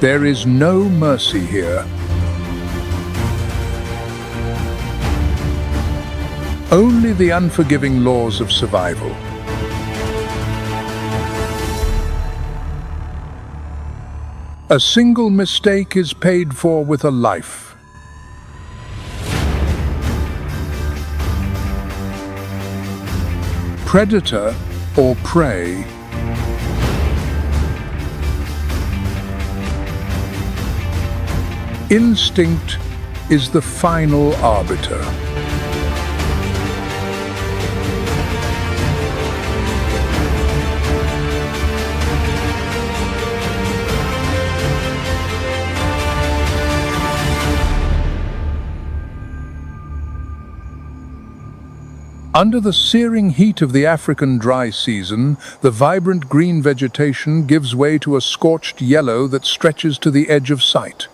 There is no mercy here. Only the unforgiving laws of survival. A single mistake is paid for with a life. Predator or prey. Instinct is the final arbiter. Under the searing heat of the African dry season, the vibrant green vegetation gives way to a scorched yellow that stretches to the edge of sight.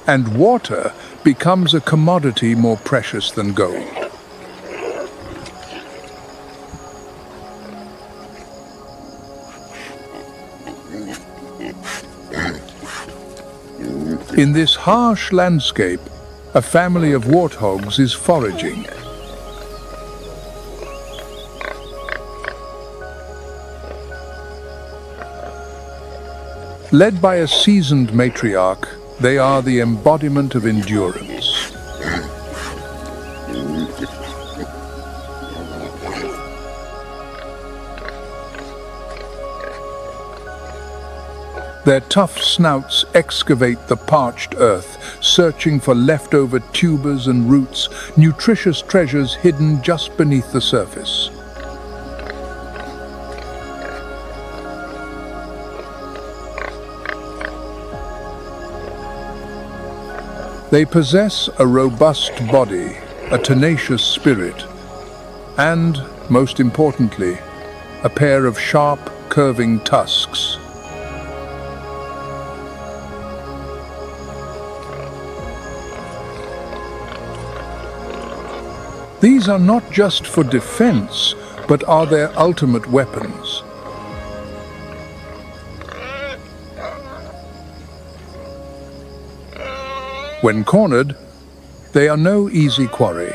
And water becomes a commodity more precious than gold. In this harsh landscape, a family of warthogs is foraging. Led by a seasoned matriarch, they are the embodiment of endurance. Their tough snouts excavate the parched earth, searching for leftover tubers and roots, nutritious treasures hidden just beneath the surface. They possess a robust body, a tenacious spirit, and, most importantly, a pair of sharp, curving tusks. These are not just for defense, but are their ultimate weapons. When cornered, they are no easy quarry.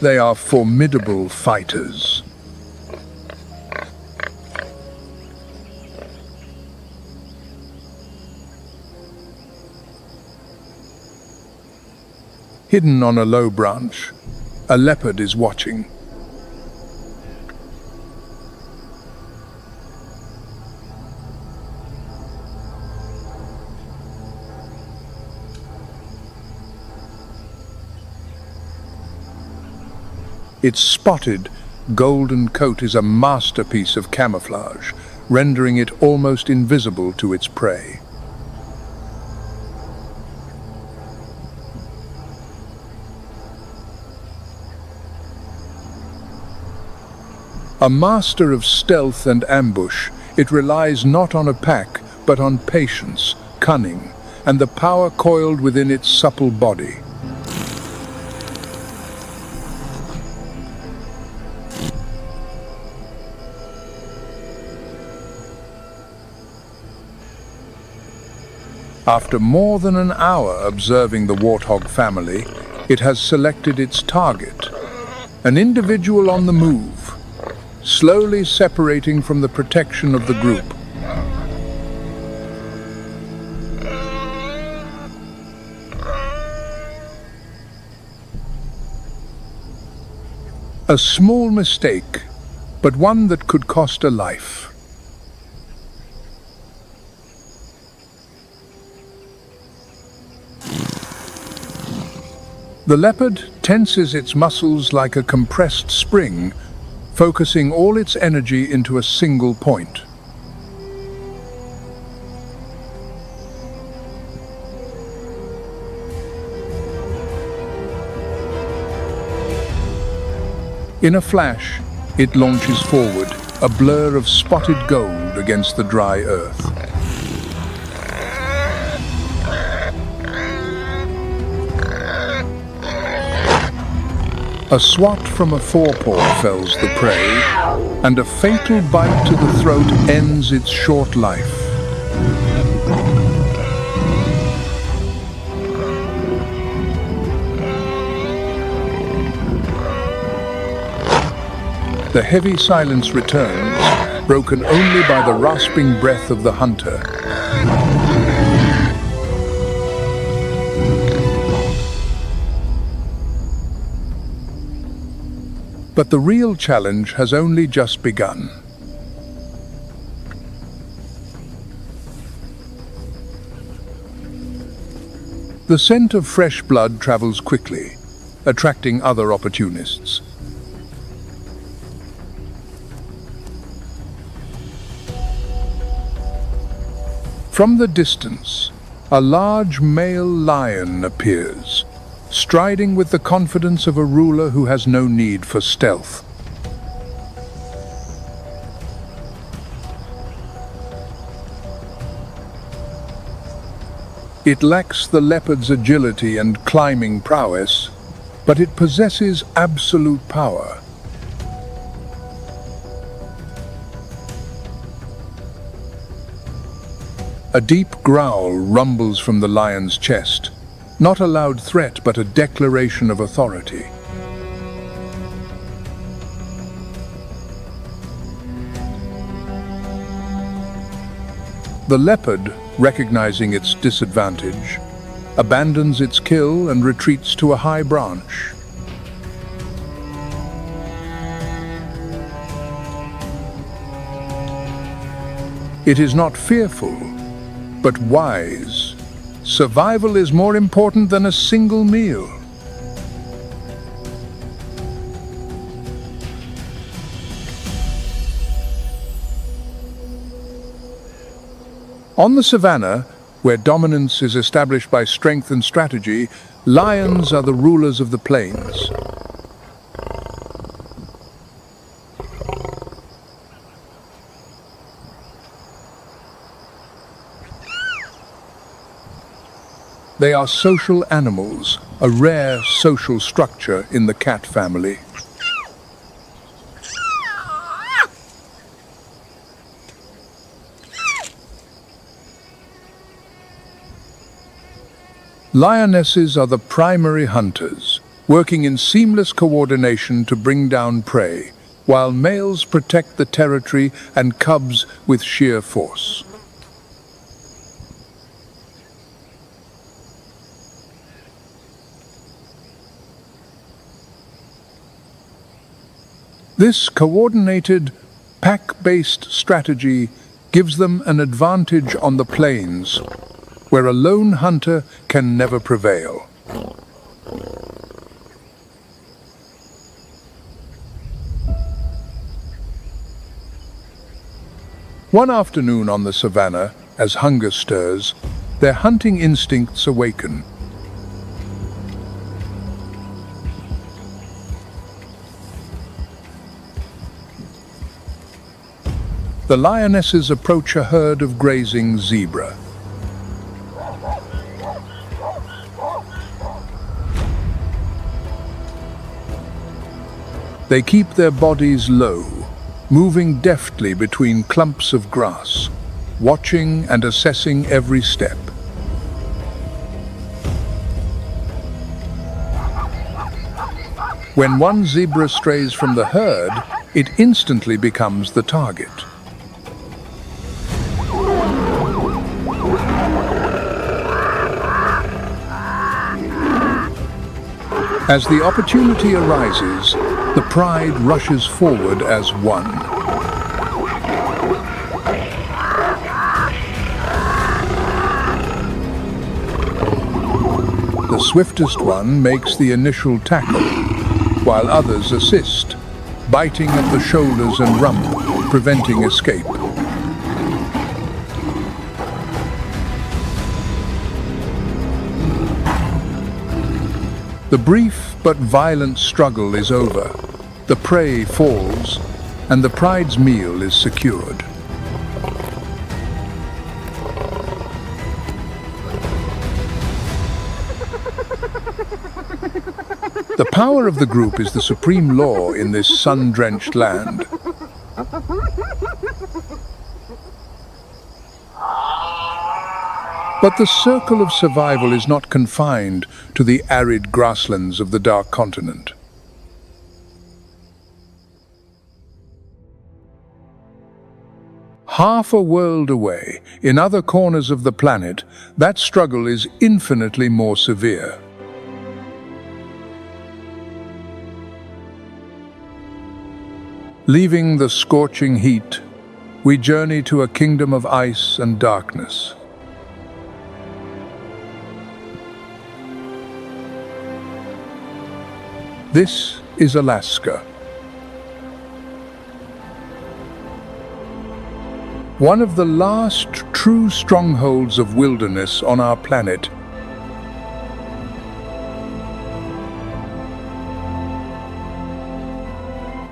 They are formidable fighters. Hidden on a low branch, a leopard is watching. Its spotted, golden coat is a masterpiece of camouflage, rendering it almost invisible to its prey. A master of stealth and ambush, it relies not on a pack, but on patience, cunning, and the power coiled within its supple body. After more than an hour observing the warthog family, it has selected its target, an individual on the move, slowly separating from the protection of the group. A small mistake, but one that could cost a life. The leopard tenses its muscles like a compressed spring, focusing all its energy into a single point. In a flash, it launches forward, a blur of spotted gold against the dry earth. A swat from a forepaw fells the prey, and a fatal bite to the throat ends its short life. The heavy silence returns, broken only by the rasping breath of the hunter. But the real challenge has only just begun. The scent of fresh blood travels quickly, attracting other opportunists. From the distance, a large male lion appears, striding with the confidence of a ruler who has no need for stealth. It lacks the leopard's agility and climbing prowess, but it possesses absolute power. A deep growl rumbles from the lion's chest, not a loud threat, but a declaration of authority. The leopard, recognizing its disadvantage, abandons its kill and retreats to a high branch. It is not fearful, but wise. Survival is more important than a single meal. On the savannah, where dominance is established by strength and strategy, lions are the rulers of the plains. They are social animals, a rare social structure in the cat family. Lionesses are the primary hunters, working in seamless coordination to bring down prey, while males protect the territory and cubs with sheer force. This coordinated, pack-based strategy gives them an advantage on the plains, where a lone hunter can never prevail. One afternoon on the savannah, as hunger stirs, their hunting instincts awaken. The lionesses approach a herd of grazing zebra. They keep their bodies low, moving deftly between clumps of grass, watching and assessing every step. When one zebra strays from the herd, it instantly becomes the target. As the opportunity arises, the pride rushes forward as one. The swiftest one makes the initial tackle, while others assist, biting at the shoulders and rump, preventing escape. The brief but violent struggle is over. The prey falls, and the pride's meal is secured. The power of the group is the supreme law in this sun-drenched land. But the circle of survival is not confined to the arid grasslands of the Dark Continent. Half a world away, in other corners of the planet, that struggle is infinitely more severe. Leaving the scorching heat, we journey to a kingdom of ice and darkness. This is Alaska. One of the last true strongholds of wilderness on our planet.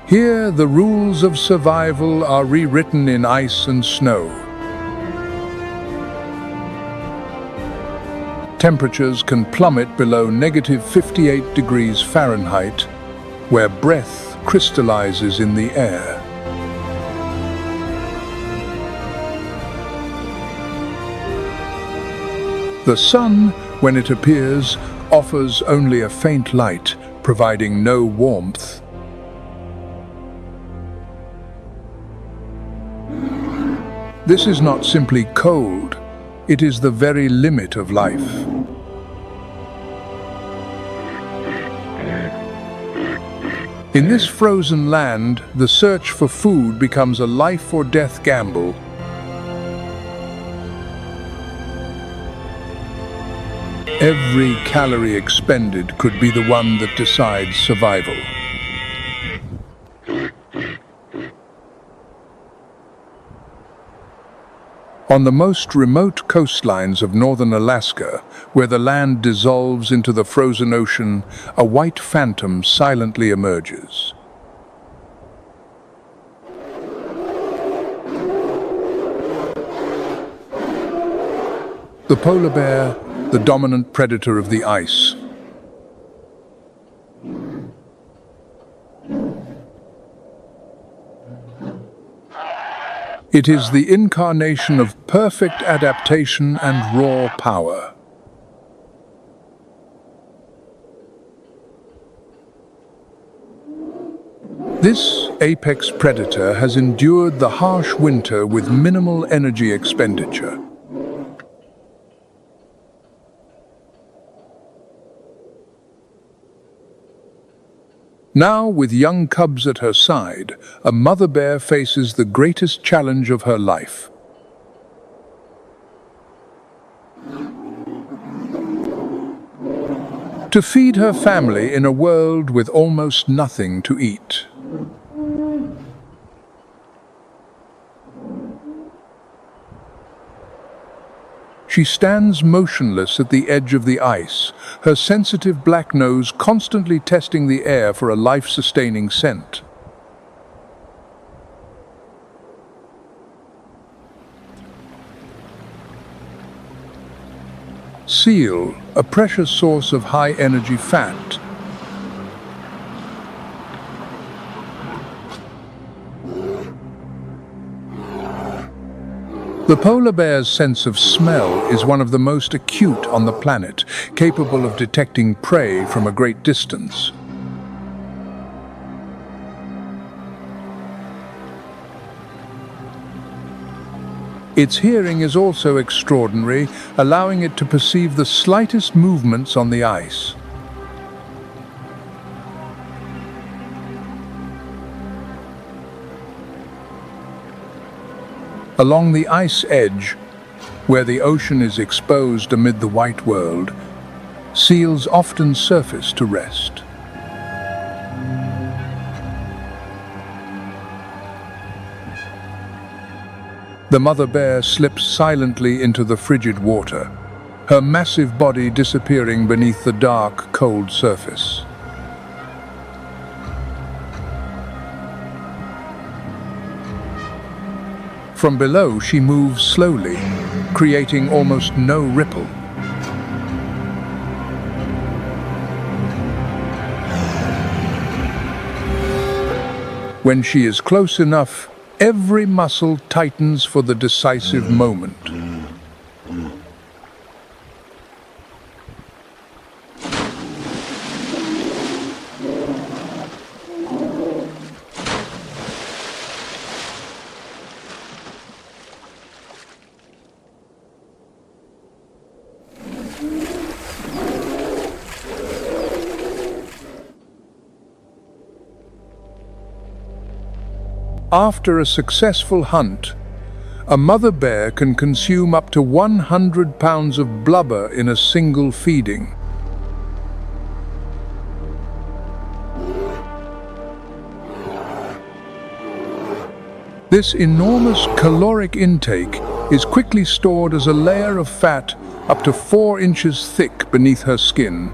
Here, the rules of survival are rewritten in ice and snow. Temperatures can plummet below -58 degrees Fahrenheit, where breath crystallizes in the air. The sun, when it appears, offers only a faint light, providing no warmth. This is not simply cold, it is the very limit of life. In this frozen land, the search for food becomes a life-or-death gamble. Every calorie expended could be the one that decides survival. On the most remote coastlines of northern Alaska, where the land dissolves into the frozen ocean, a white phantom silently emerges. The polar bear, the dominant predator of the ice. It is the incarnation of perfect adaptation and raw power. This apex predator has endured the harsh winter with minimal energy expenditure. Now, with young cubs at her side, a mother bear faces the greatest challenge of her life. To feed her family in a world with almost nothing to eat. She stands motionless at the edge of the ice, her sensitive black nose constantly testing the air for a life-sustaining scent. Seal, a precious source of high-energy fat. The polar bear's sense of smell is one of the most acute on the planet, capable of detecting prey from a great distance. Its hearing is also extraordinary, allowing it to perceive the slightest movements on the ice. Along the ice edge, where the ocean is exposed amid the white world, seals often surface to rest. The mother bear slips silently into the frigid water, her massive body disappearing beneath the dark, cold surface. From below, she moves slowly, creating almost no ripple. When she is close enough, every muscle tightens for the decisive moment. After a successful hunt, a mother bear can consume up to 100 pounds of blubber in a single feeding. This enormous caloric intake is quickly stored as a layer of fat up to 4 inches thick beneath her skin.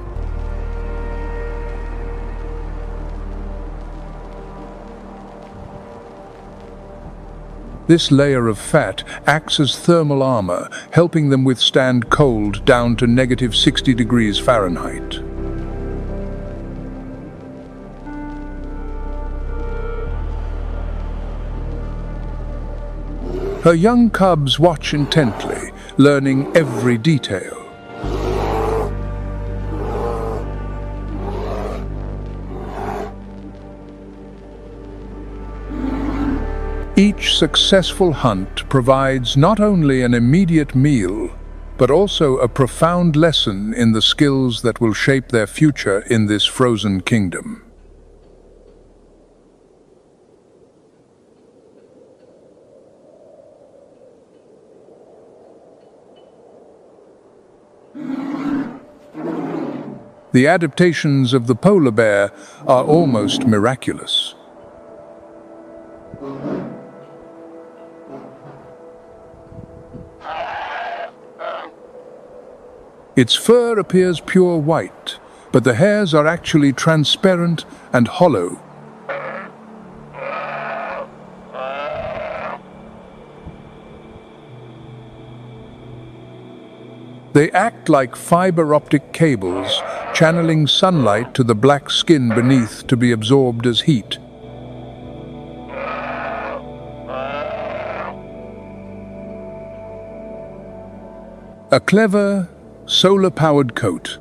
This layer of fat acts as thermal armor, helping them withstand cold down to -60 degrees Fahrenheit. Her young cubs watch intently, learning every detail. Each successful hunt provides not only an immediate meal, but also a profound lesson in the skills that will shape their future in this frozen kingdom. The adaptations of the polar bear are almost miraculous. Its fur appears pure white, but the hairs are actually transparent and hollow. They act like fiber optic cables, channeling sunlight to the black skin beneath to be absorbed as heat. A clever, solar-powered coat.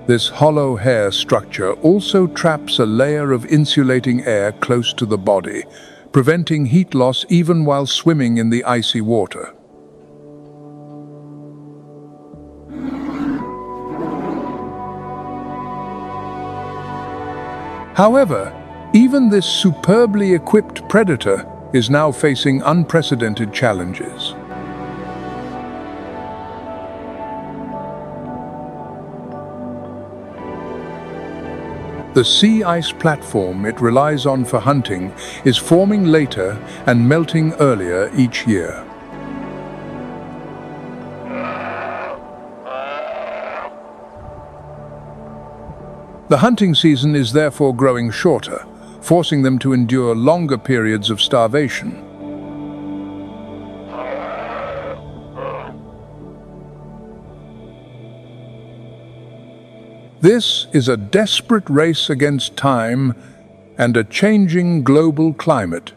This hollow hair structure also traps a layer of insulating air close to the body, preventing heat loss even while swimming in the icy water. However, even this superbly equipped predator is now facing unprecedented challenges. The sea ice platform it relies on for hunting is forming later and melting earlier each year. The hunting season is therefore growing shorter, forcing them to endure longer periods of starvation. This is a desperate race against time and a changing global climate.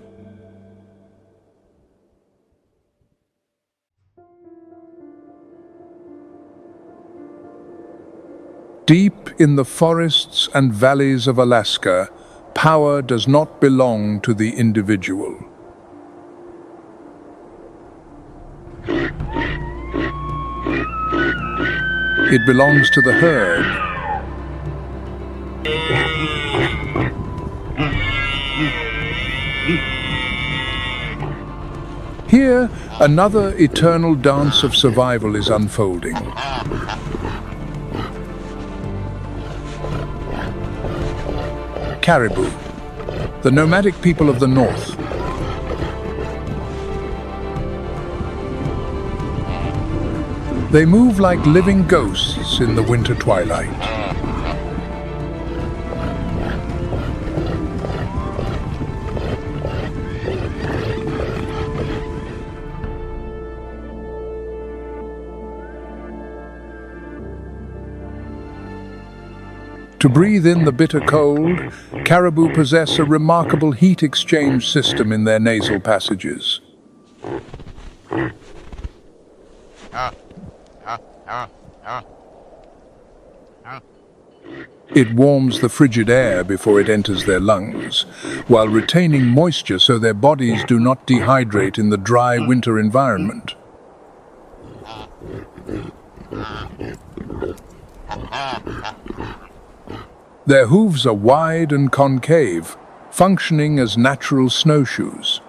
Deep in the forests and valleys of Alaska, power does not belong to the individual. It belongs to the herd. Here, another eternal dance of survival is unfolding. Caribou, the nomadic people of the north. They move like living ghosts in the winter twilight. To breathe in the bitter cold, caribou possess a remarkable heat exchange system in their nasal passages. It warms the frigid air before it enters their lungs, while retaining moisture so their bodies do not dehydrate in the dry winter environment. Their hooves are wide and concave, functioning as natural snowshoes.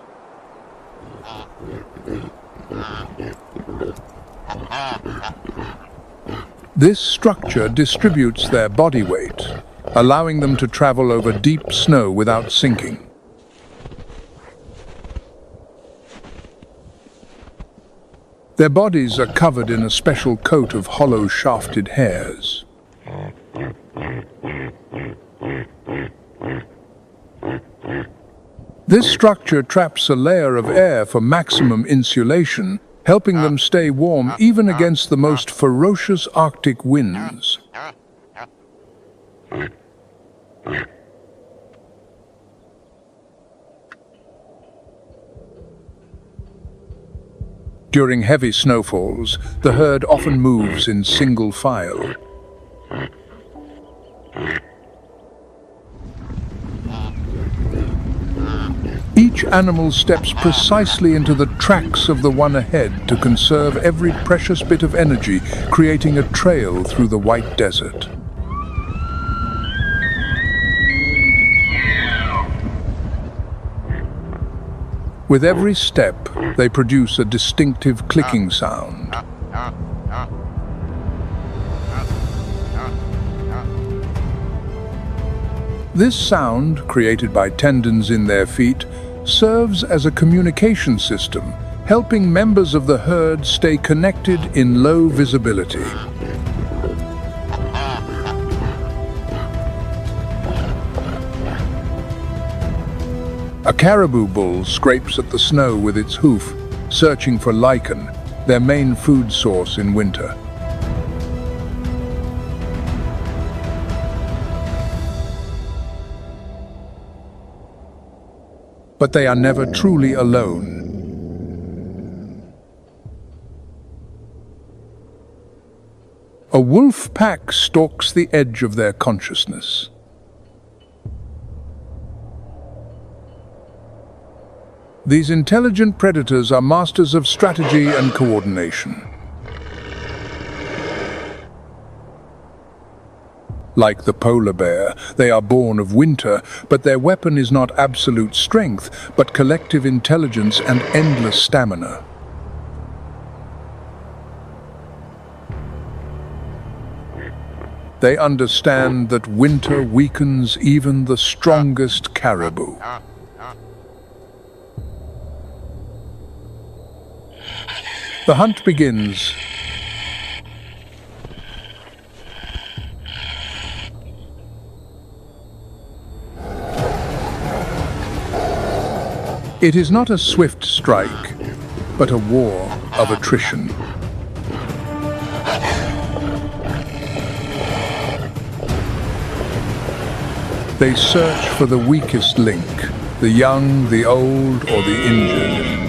This structure distributes their body weight, allowing them to travel over deep snow without sinking. Their bodies are covered in a special coat of hollow shafted hairs. This structure traps a layer of air for maximum insulation, helping them stay warm even against the most ferocious Arctic winds. During heavy snowfalls, the herd often moves in single file. Each animal steps precisely into the tracks of the one ahead to conserve every precious bit of energy, creating a trail through the white desert. With every step, they produce a distinctive clicking sound. This sound, created by tendons in their feet, serves as a communication system, helping members of the herd stay connected in low visibility. A caribou bull scrapes at the snow with its hoof, searching for lichen, their main food source in winter. But they are never truly alone. A wolf pack stalks the edge of their consciousness. These intelligent predators are masters of strategy and coordination. Like the polar bear, they are born of winter, but their weapon is not absolute strength, but collective intelligence and endless stamina. They understand that winter weakens even the strongest caribou. The hunt begins. It is not a swift strike, but a war of attrition. They search for the weakest link, the young, the old, or the injured.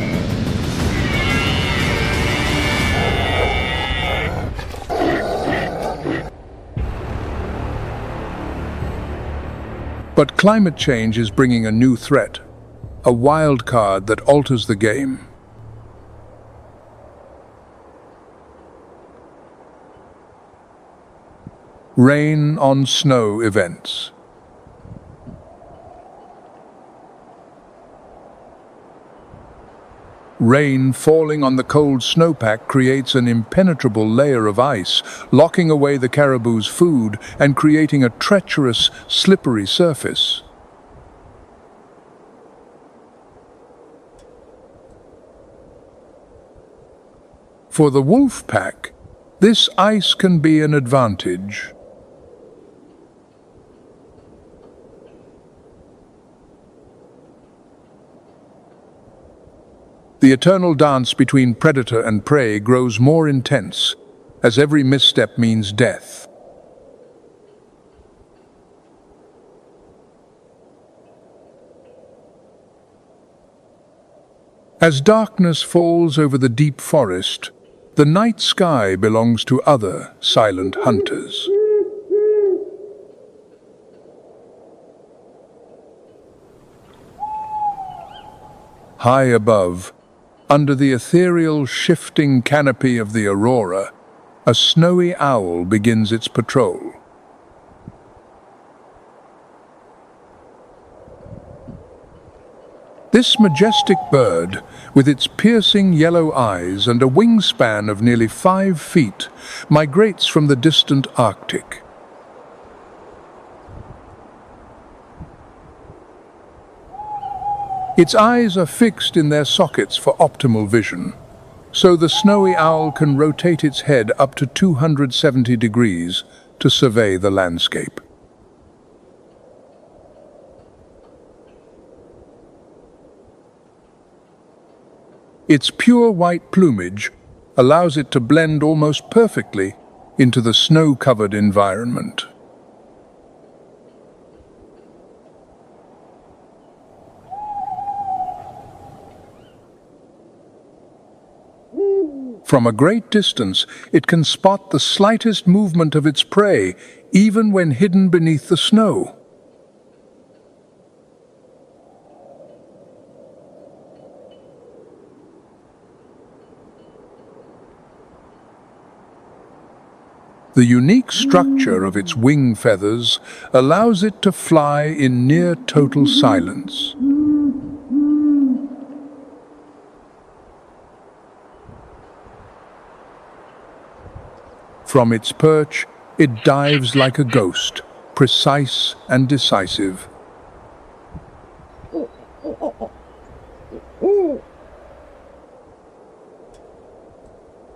But climate change is bringing a new threat, a wild card that alters the game. Rain on snow events. Rain falling on the cold snowpack creates an impenetrable layer of ice, locking away the caribou's food and creating a treacherous, slippery surface. For the wolf pack, this ice can be an advantage. The eternal dance between predator and prey grows more intense, as every misstep means death. As darkness falls over the deep forest, the night sky belongs to other silent hunters. High above, under the ethereal shifting canopy of the aurora, a snowy owl begins its patrol. This majestic bird, with its piercing yellow eyes and a wingspan of nearly 5 feet, migrates from the distant Arctic. Its eyes are fixed in their sockets for optimal vision, so the snowy owl can rotate its head up to 270 degrees to survey the landscape. Its pure white plumage allows it to blend almost perfectly into the snow-covered environment. From a great distance, it can spot the slightest movement of its prey, even when hidden beneath the snow. The unique structure of its wing feathers allows it to fly in near total silence. From its perch, it dives like a ghost, precise and decisive.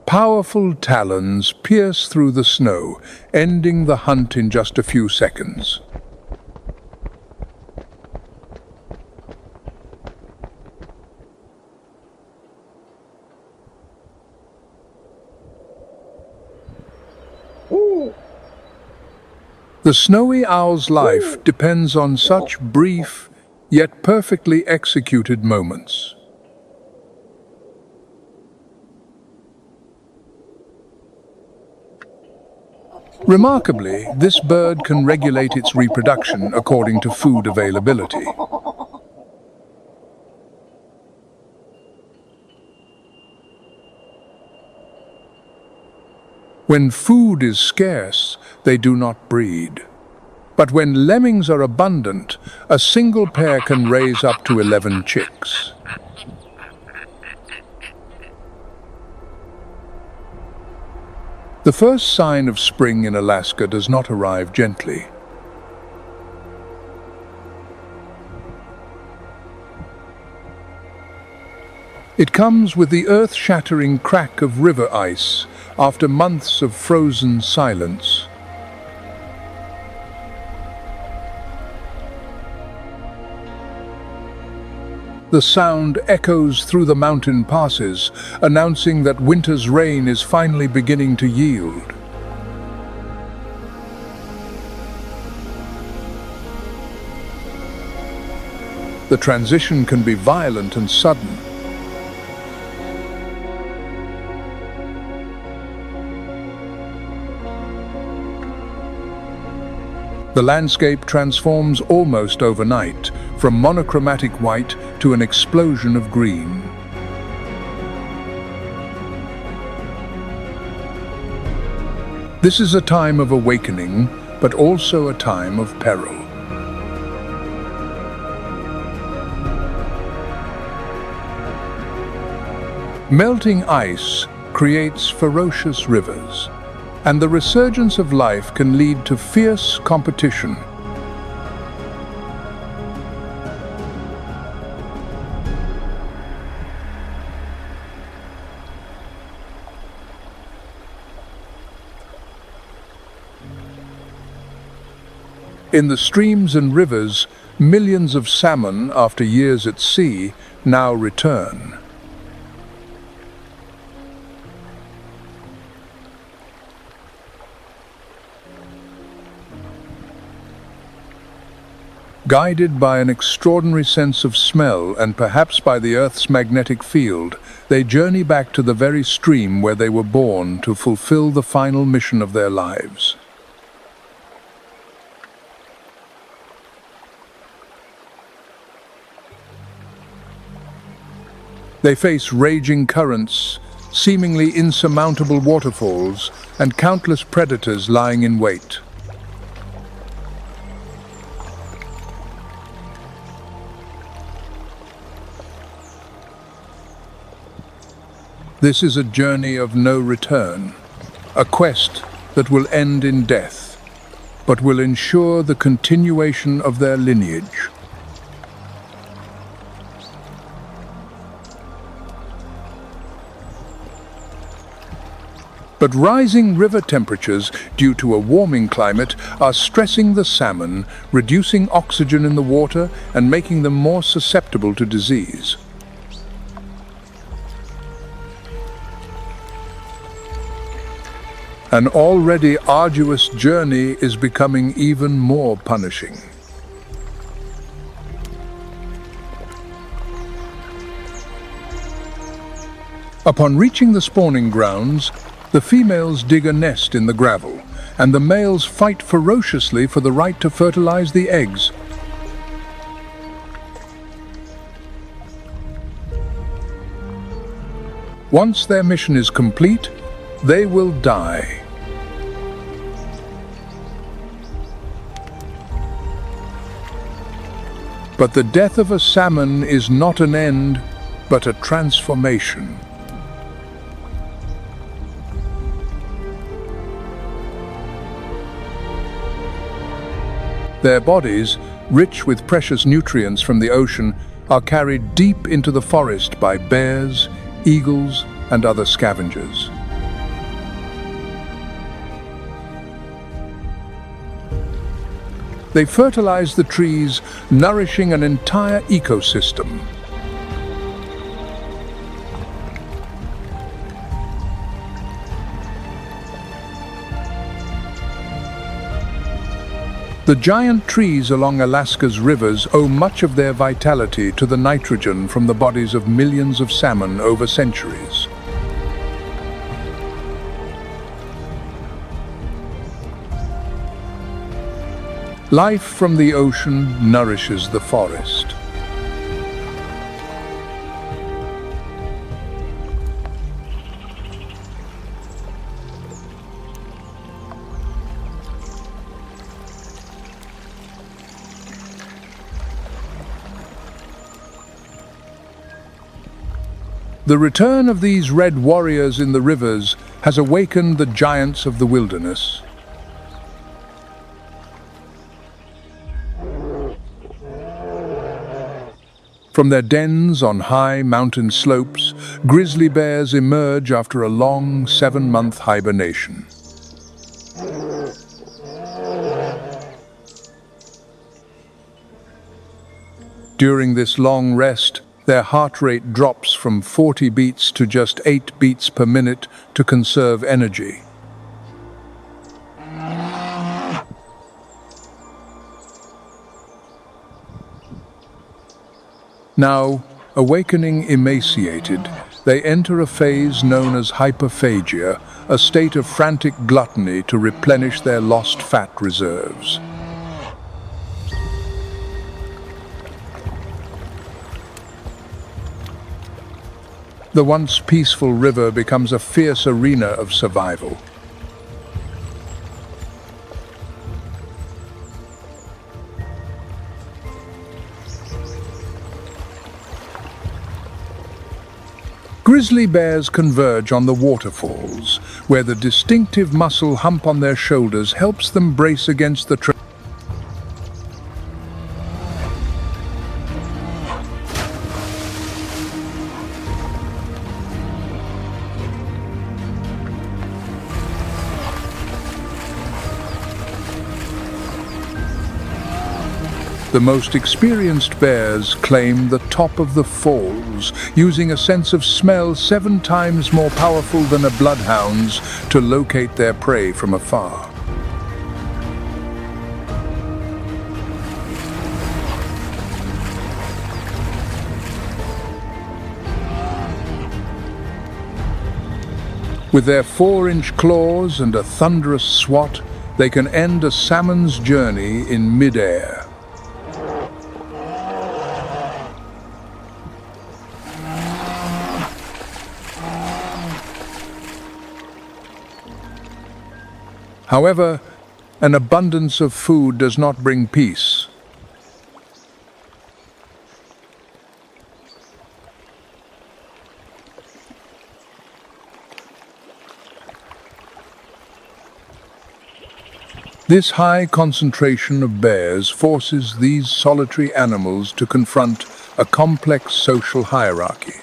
Powerful talons pierce through the snow, ending the hunt in just a few seconds. The snowy owl's life depends on such brief, yet perfectly executed moments. Remarkably, this bird can regulate its reproduction according to food availability. When food is scarce, they do not breed. But when lemmings are abundant, a single pair can raise up to 11 chicks. The first sign of spring in Alaska does not arrive gently. It comes with the earth-shattering crack of river ice after months of frozen silence. The sound echoes through the mountain passes, announcing that winter's rain is finally beginning to yield. The transition can be violent and sudden. The landscape transforms almost overnight, from monochromatic white to an explosion of green. This is a time of awakening, but also a time of peril. Melting ice creates ferocious rivers, and the resurgence of life can lead to fierce competition. In the streams and rivers, millions of salmon, after years at sea, now return. Guided by an extraordinary sense of smell and perhaps by the Earth's magnetic field, they journey back to the very stream where they were born to fulfill the final mission of their lives. They face raging currents, seemingly insurmountable waterfalls, and countless predators lying in wait. This is a journey of no return, a quest that will end in death, but will ensure the continuation of their lineage. But rising river temperatures due to a warming climate are stressing the salmon, reducing oxygen in the water and making them more susceptible to disease. An already arduous journey is becoming even more punishing. Upon reaching the spawning grounds, the females dig a nest in the gravel, and the males fight ferociously for the right to fertilize the eggs. Once their mission is complete, they will die. But the death of a salmon is not an end, but a transformation. Their bodies, rich with precious nutrients from the ocean, are carried deep into the forest by bears, eagles, and other scavengers. They fertilize the trees, nourishing an entire ecosystem. The giant trees along Alaska's rivers owe much of their vitality to the nitrogen from the bodies of millions of salmon over centuries. Life from the ocean nourishes the forest. The return of these red warriors in the rivers has awakened the giants of the wilderness. From their dens on high mountain slopes, grizzly bears emerge after a long 7-month hibernation. During this long rest, their heart rate drops from 40 beats to just 8 beats per minute to conserve energy. Now, awakening emaciated, they enter a phase known as hyperphagia, a state of frantic gluttony to replenish their lost fat reserves. The once peaceful river becomes a fierce arena of survival. Grizzly bears converge on the waterfalls, where the distinctive muscle hump on their shoulders helps them brace against the The most experienced bears claim the top of the falls, using a sense of smell 7 times more powerful than a bloodhound's to locate their prey from afar. With their 4-inch claws and a thunderous swat, they can end a salmon's journey in mid-air. However, an abundance of food does not bring peace. This high concentration of bears forces these solitary animals to confront a complex social hierarchy.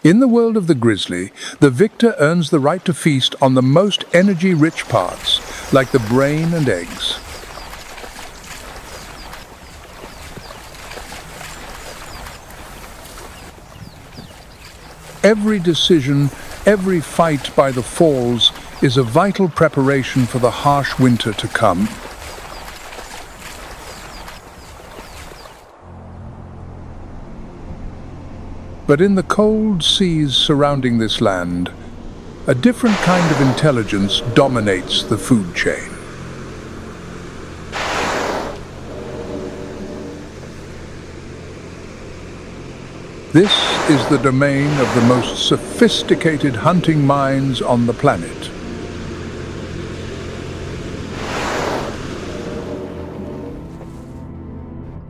In the world of the grizzly, the victor earns the right to feast on the most energy-rich parts, like the brain and eggs. Every decision, every fight by the falls is a vital preparation for the harsh winter to come. But in the cold seas surrounding this land, a different kind of intelligence dominates the food chain. This is the domain of the most sophisticated hunting minds on the planet.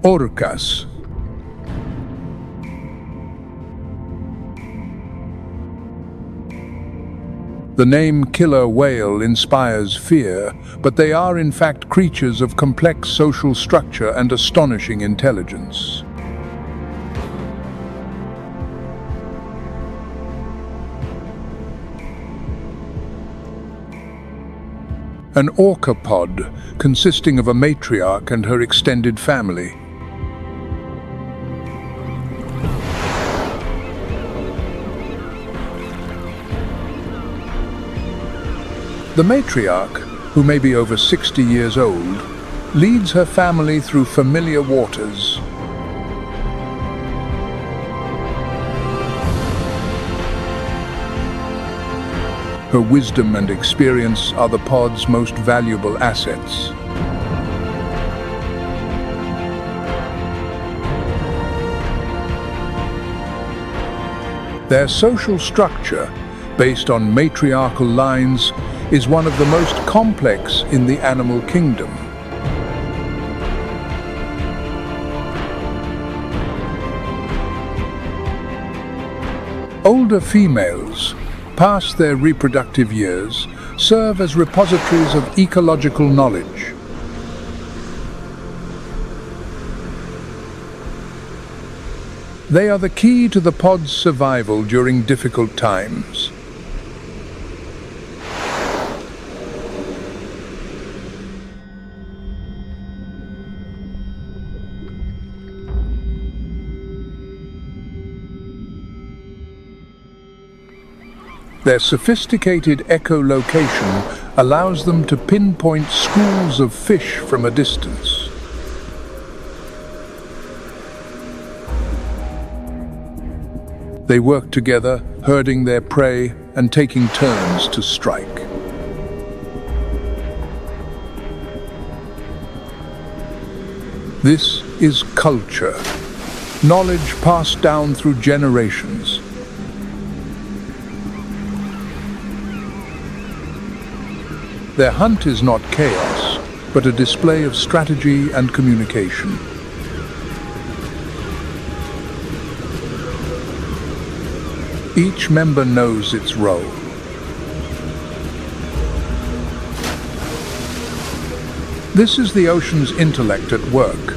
Orcas. The name killer whale inspires fear, but they are in fact creatures of complex social structure and astonishing intelligence. An orcapod consisting of a matriarch and her extended family. The matriarch, who may be over 60 years old, leads her family through familiar waters. Her wisdom and experience are the pod's most valuable assets. Their social structure, based on matriarchal lines, is one of the most complex in the animal kingdom. Older females, past their reproductive years, serve as repositories of ecological knowledge. They are the key to the pod's survival during difficult times. Their sophisticated echolocation allows them to pinpoint schools of fish from a distance. They work together, herding their prey and taking turns to strike. This is culture, knowledge passed down through generations. Their hunt is not chaos, but a display of strategy and communication. Each member knows its role. This is the ocean's intellect at work.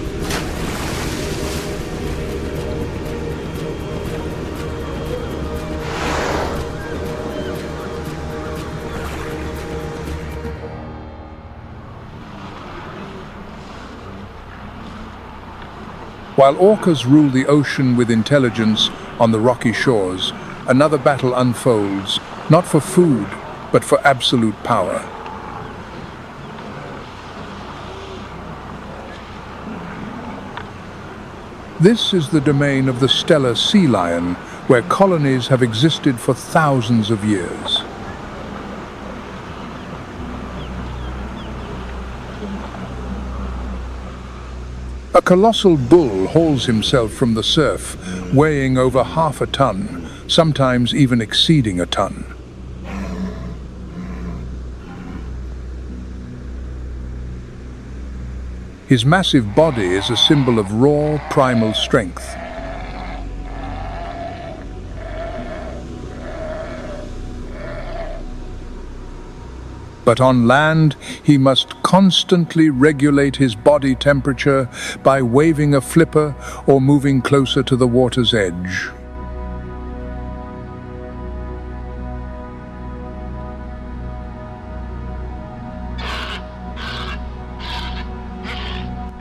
While orcas rule the ocean with intelligence, On the rocky shores, another battle unfolds, not for food, but for absolute power. This is the domain of the stellar sea lion, where colonies have existed for thousands of years. A colossal bull hauls himself from the surf, weighing over half a ton, sometimes even exceeding a ton. His massive body is a symbol of raw, primal strength. But on land, he must constantly regulate his body temperature by waving a flipper or moving closer to the water's edge.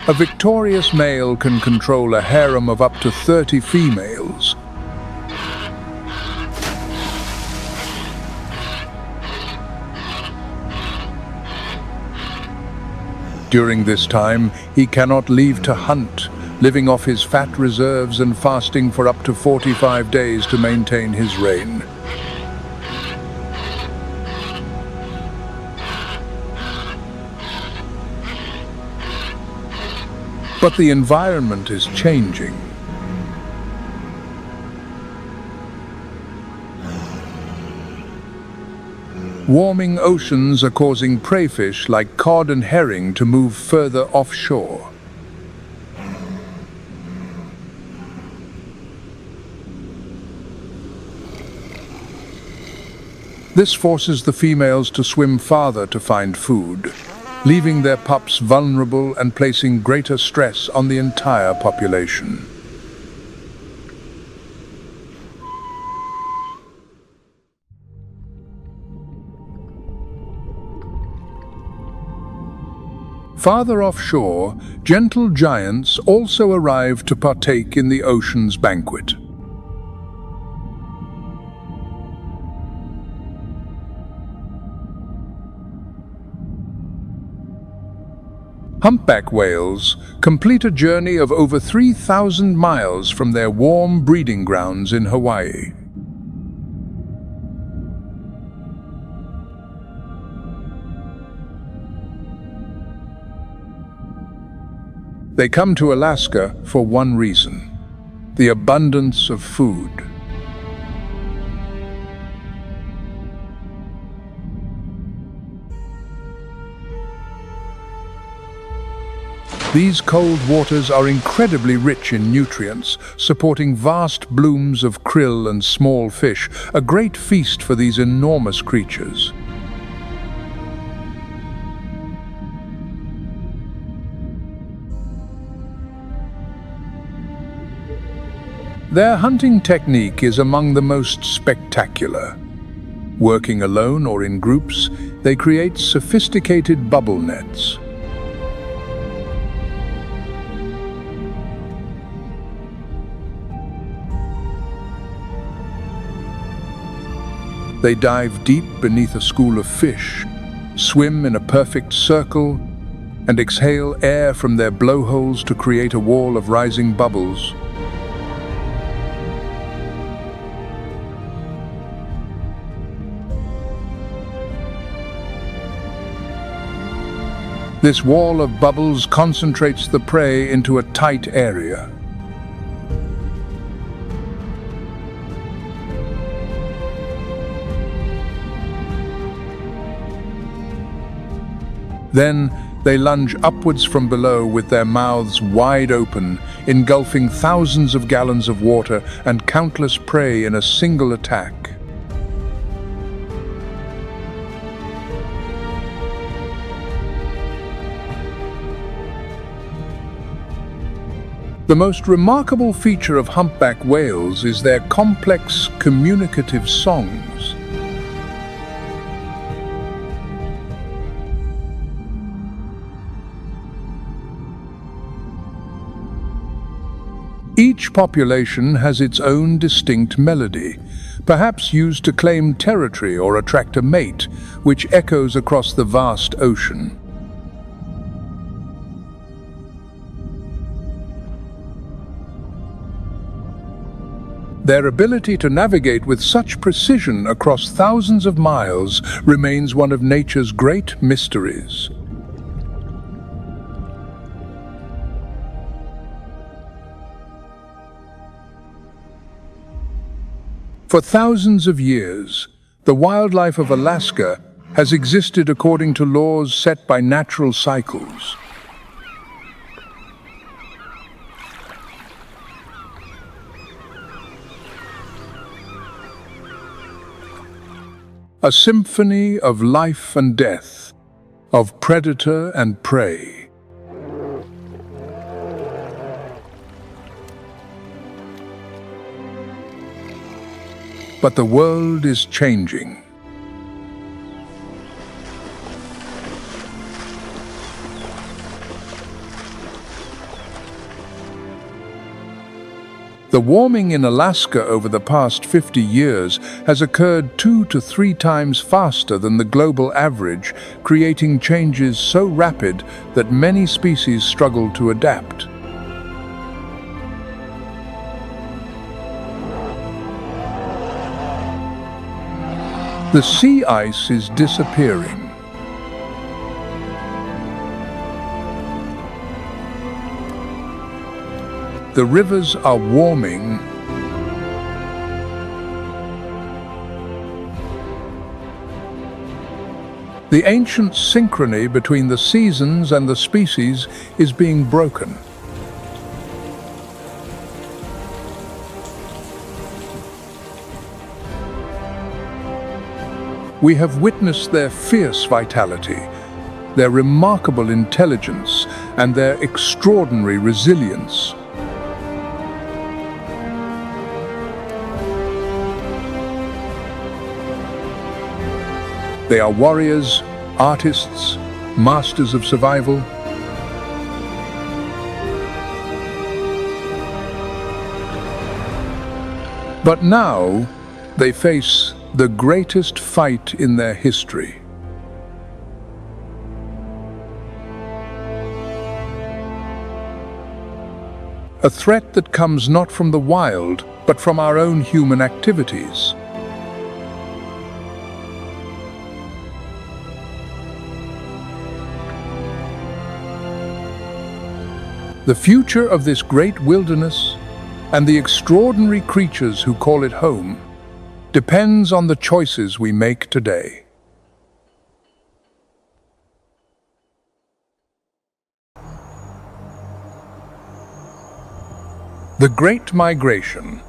A victorious male can control a harem of up to 30 females. During this time, he cannot leave to hunt, living off his fat reserves and fasting for up to 45 days to maintain his reign. But the environment is changing. Warming oceans are causing prey fish like cod and herring to move further offshore. This forces the females to swim farther to find food, leaving their pups vulnerable and placing greater stress on the entire population. Farther offshore, gentle giants also arrive to partake in the ocean's banquet. Humpback whales complete a journey of over 3,000 miles from their warm breeding grounds in Hawaii. They come to Alaska for one reason: the abundance of food. These cold waters are incredibly rich in nutrients, supporting vast blooms of krill and small fish, a great feast for these enormous creatures. Their hunting technique is among the most spectacular. Working alone or in groups, they create sophisticated bubble nets. They dive deep beneath a school of fish, swim in a perfect circle, and exhale air from their blowholes to create a wall of rising bubbles. This wall of bubbles concentrates the prey into a tight area. Then they lunge upwards from below with their mouths wide open, engulfing thousands of gallons of water and countless prey in a single attack. The most remarkable feature of humpback whales is their complex, communicative songs. Each population has its own distinct melody, perhaps used to claim territory or attract a mate, which echoes across the vast ocean. Their ability to navigate with such precision across thousands of miles remains one of nature's great mysteries. For thousands of years, the wildlife of Alaska has existed according to laws set by natural cycles. A symphony of life and death, of predator and prey. But the world is changing. The warming in Alaska over the past 50 years has occurred 2 to 3 times faster than the global average, creating changes so rapid that many species struggle to adapt. The sea ice is disappearing. The rivers are warming. The ancient synchrony between the seasons and the species is being broken. We have witnessed their fierce vitality, their remarkable intelligence, and their extraordinary resilience. They are warriors, artists, masters of survival. But now they face the greatest fight in their history. A threat that comes not from the wild, but from our own human activities. The future of this great wilderness and the extraordinary creatures who call it home depends on the choices we make today. The Great Migration.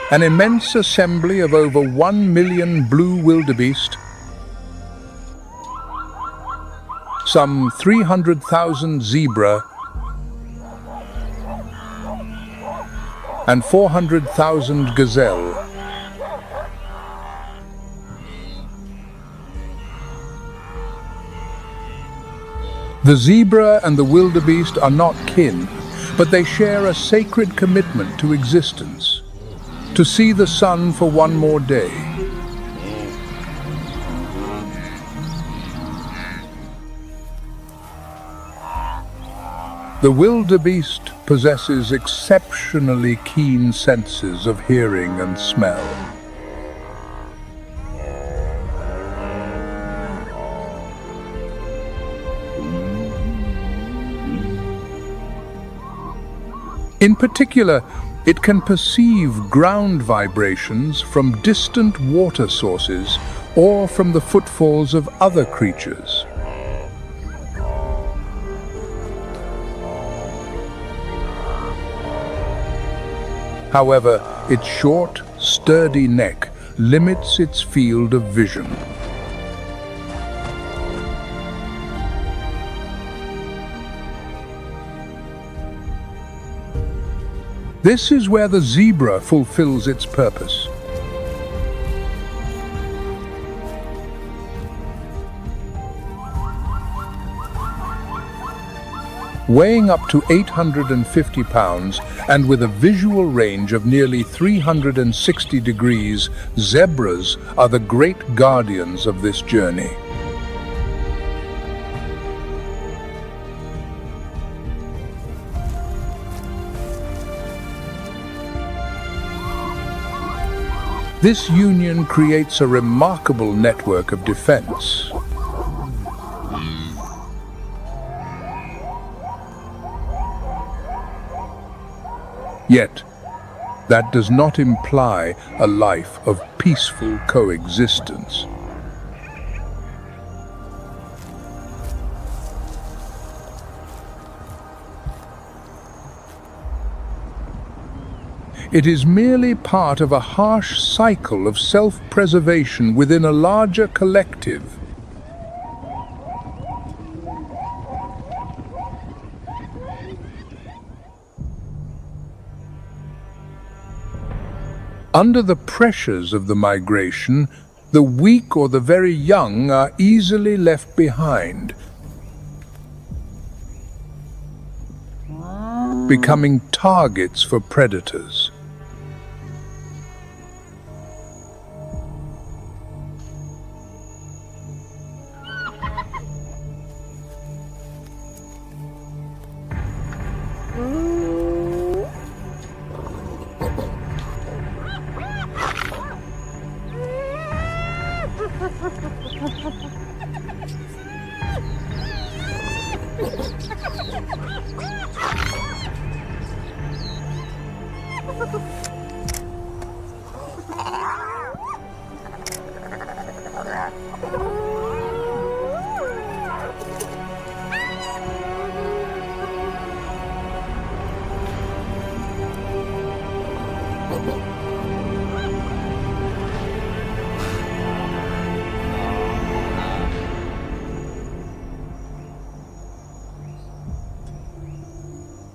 An immense assembly of over 1 million blue wildebeest, some 300,000 zebra, and 400,000 gazelle. The zebra and the wildebeest are not kin, but they share a sacred commitment to existence, to see the sun for one more day. The wildebeest possesses exceptionally keen senses of hearing and smell. In particular, it can perceive ground vibrations from distant water sources or from the footfalls of other creatures. However, its short, sturdy neck limits its field of vision. This is where the zebra fulfills its purpose. Weighing up to 850 pounds and with a visual range of nearly 360 degrees, zebras are the great guardians of this journey. This union creates a remarkable network of defense. Yet, that does not imply a life of peaceful coexistence. It is merely part of a harsh cycle of self-preservation within a larger collective. Under the pressures of the migration, the weak or the very young are easily left behind, becoming targets for predators.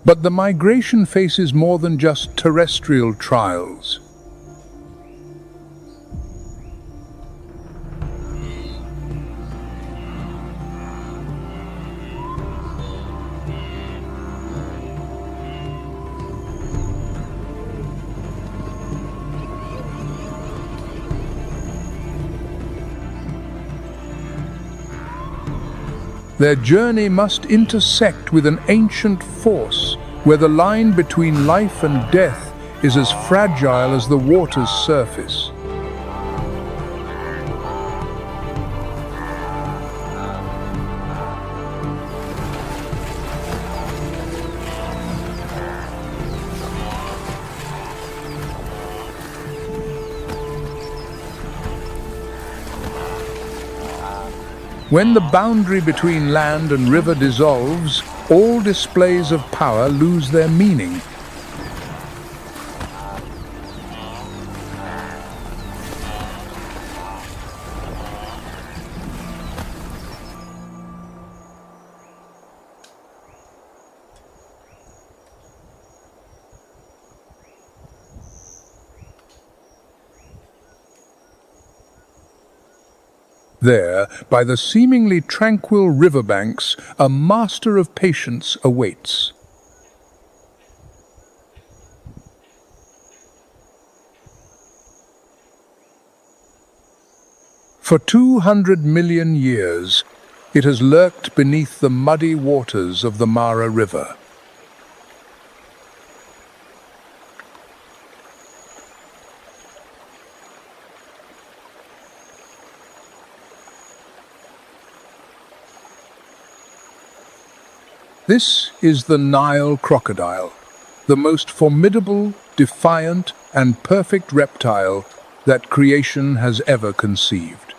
But the migration faces more than just terrestrial trials. Their journey must intersect with an ancient force, where the line between life and death is as fragile as the water's surface. When the boundary between land and river dissolves, all displays of power lose their meaning. There, by the seemingly tranquil riverbanks, a master of patience awaits. For 200 million years, it has lurked beneath the muddy waters of the Mara River. This is the Nile crocodile, the most formidable, defiant, and perfect reptile that creation has ever conceived.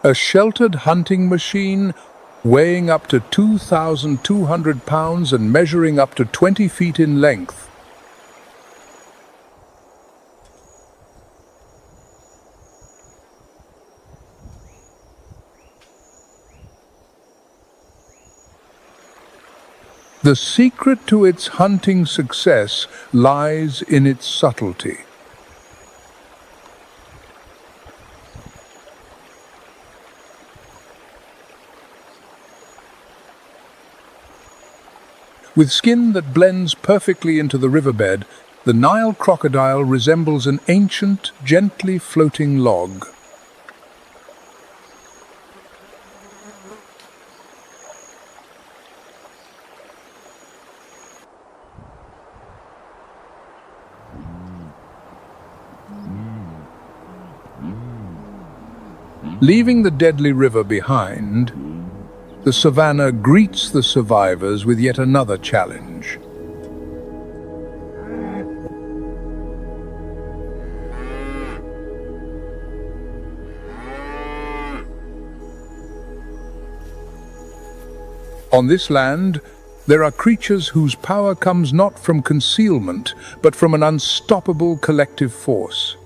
A sheltered hunting machine weighing up to 2,200 pounds and measuring up to 20 feet in length. The secret to its hunting success lies in its subtlety. With skin that blends perfectly into the riverbed, the Nile crocodile resembles an ancient, gently floating log. Leaving the deadly river behind, the savannah greets the survivors with yet another challenge. On this land, there are creatures whose power comes not from concealment, but from an unstoppable collective force.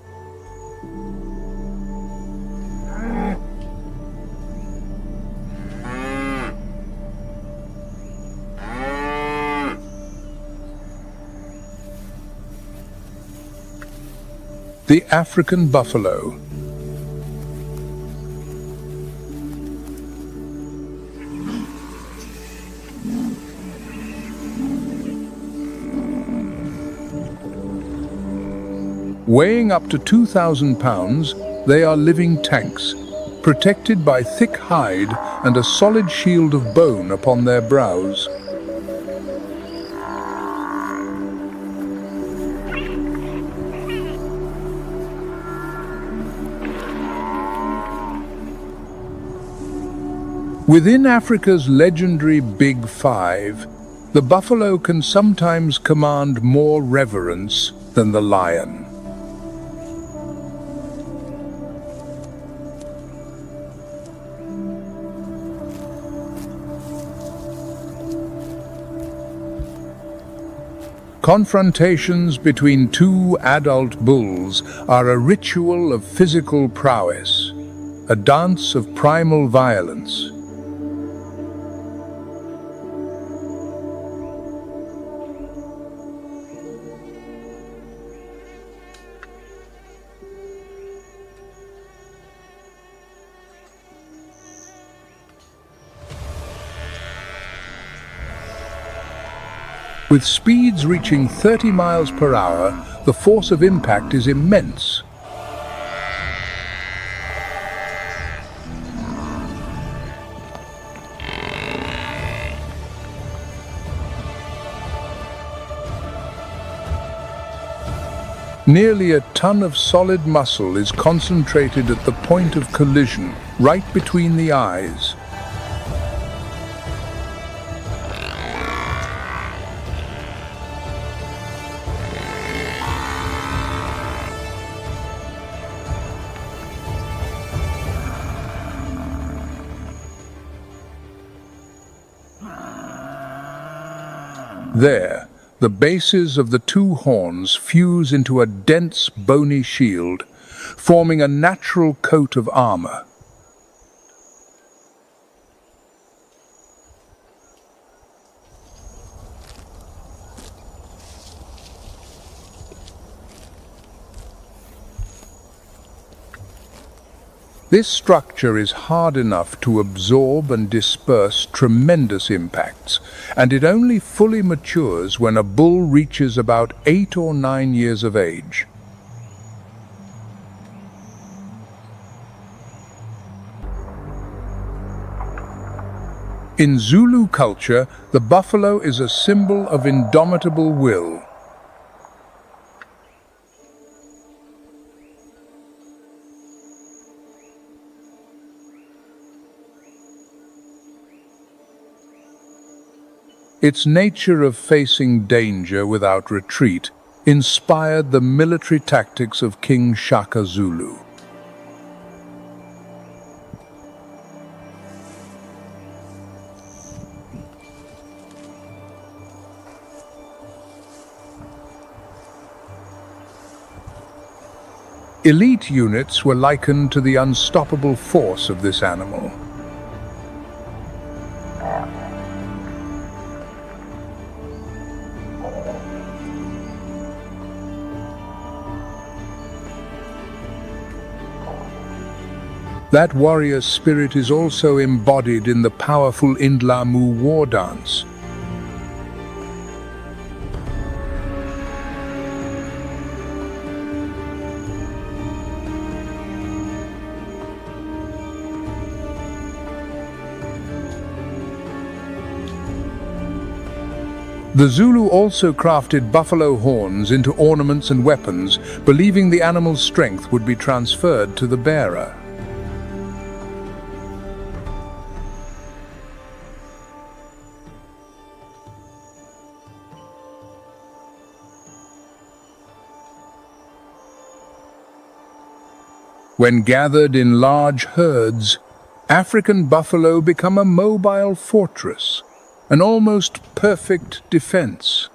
The African buffalo. Weighing up to 2,000 pounds, they are living tanks, protected by thick hide and a solid shield of bone upon their brows. Within Africa's legendary Big Five, the buffalo can sometimes command more reverence than the lion. Confrontations between two adult bulls are a ritual of physical prowess, a dance of primal violence. With speeds reaching 30 miles per hour, the force of impact is immense. Nearly a ton of solid muscle is concentrated at the point of collision, right between the eyes. There, the bases of the two horns fuse into a dense, bony shield, forming a natural coat of armor. This structure is hard enough to absorb and disperse tremendous impacts, and it only fully matures when a bull reaches about 8 or 9 years of age. In Zulu culture, the buffalo is a symbol of indomitable will. Its nature of facing danger without retreat inspired the military tactics of King Shaka Zulu. Elite units were likened to the unstoppable force of this animal. That warrior spirit is also embodied in the powerful Indlamu war dance. The Zulu also crafted buffalo horns into ornaments and weapons, believing the animal's strength would be transferred to the bearer. When gathered in large herds, African buffalo become a mobile fortress, an almost perfect defense.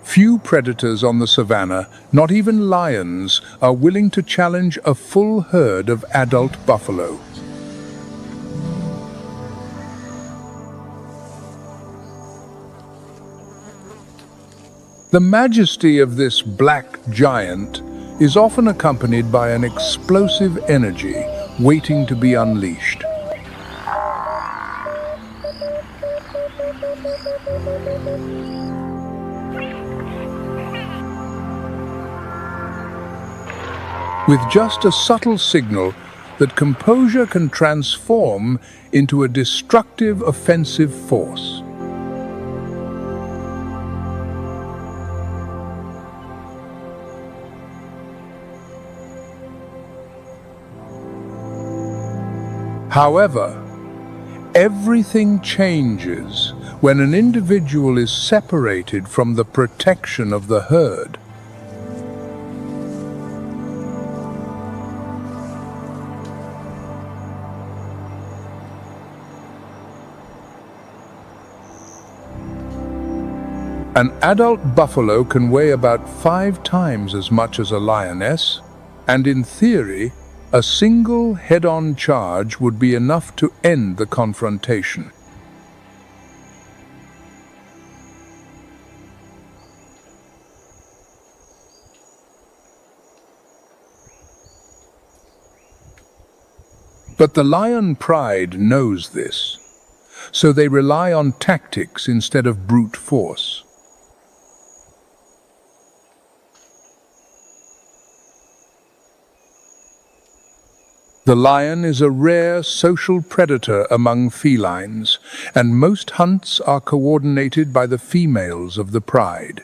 Few predators on the savannah, not even lions, are willing to challenge a full herd of adult buffalo. The majesty of this black giant is often accompanied by an explosive energy waiting to be unleashed. With just a subtle signal that composure can transform into a destructive offensive force. However, everything changes when an individual is separated from the protection of the herd. An adult buffalo can weigh about 5 times as much as a lioness, and in theory, a single head-on charge would be enough to end the confrontation. But the lion pride knows this, so they rely on tactics instead of brute force. The lion is a rare social predator among felines, and most hunts are coordinated by the females of the pride.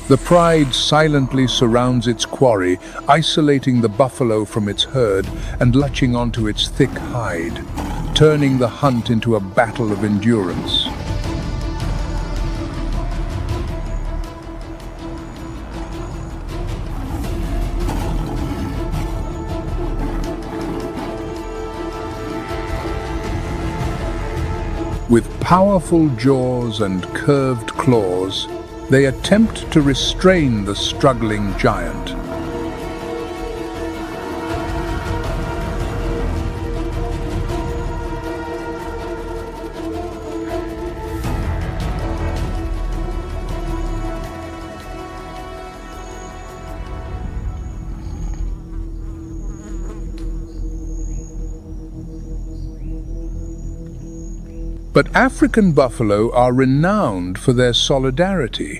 The pride silently surrounds its quarry, isolating the buffalo from its herd and latching onto its thick hide, turning the hunt into a battle of endurance. With powerful jaws and curved claws, they attempt to restrain the struggling giant. But African buffalo are renowned for their solidarity.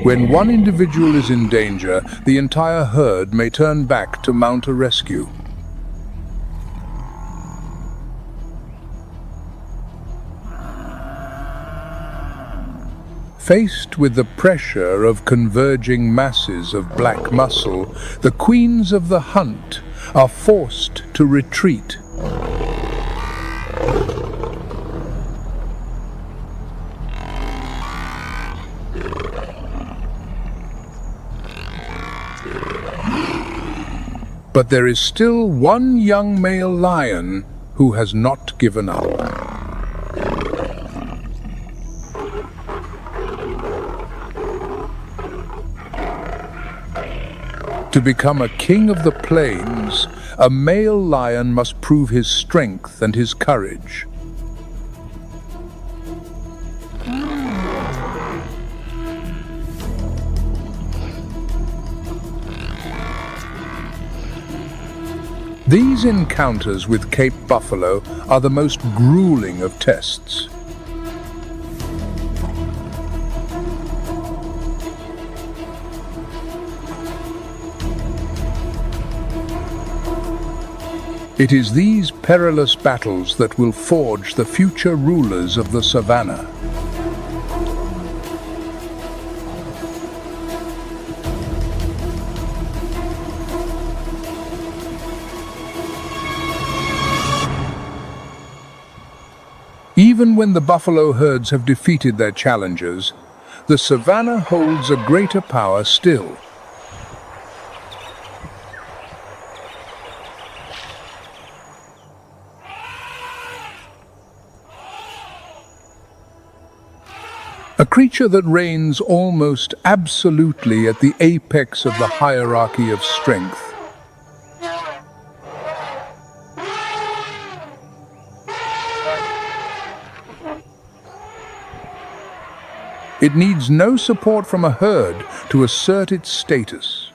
When one individual is in danger, the entire herd may turn back to mount a rescue. Faced with the pressure of converging masses of black muscle, the queens of the hunt are forced to retreat. But there is still one young male lion who has not given up. To become a king of the plains, a male lion must prove his strength and his courage. These encounters with Cape buffalo are the most grueling of tests. It is these perilous battles that will forge the future rulers of the savannah. Even when the buffalo herds have defeated their challengers, the savannah holds a greater power still. A creature that reigns almost absolutely at the apex of the hierarchy of strength. It needs no support from a herd to assert its status.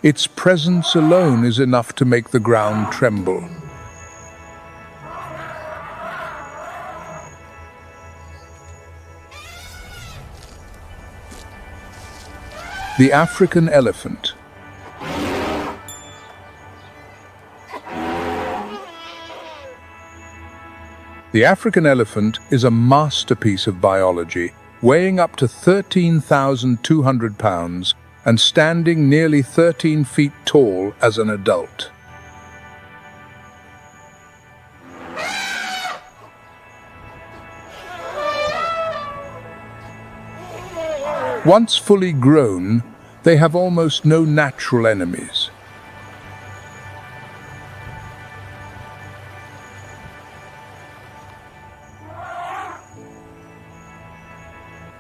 Its presence alone is enough to make the ground tremble. The African elephant. The African elephant is a masterpiece of biology, weighing up to 13,200 pounds and standing nearly 13 feet tall as an adult. Once fully grown, they have almost no natural enemies.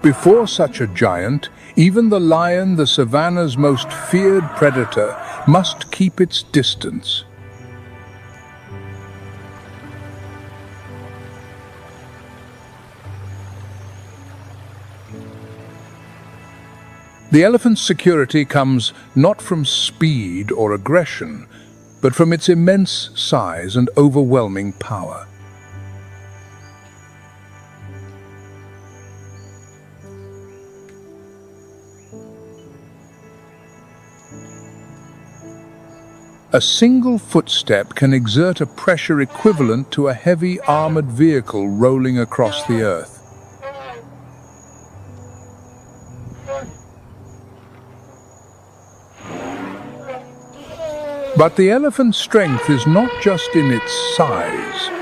Before such a giant, even the lion, the savannah's most feared predator, must keep its distance. The elephant's security comes not from speed or aggression, but from its immense size and overwhelming power. A single footstep can exert a pressure equivalent to a heavy armored vehicle rolling across the earth. But the elephant's strength is not just in its size.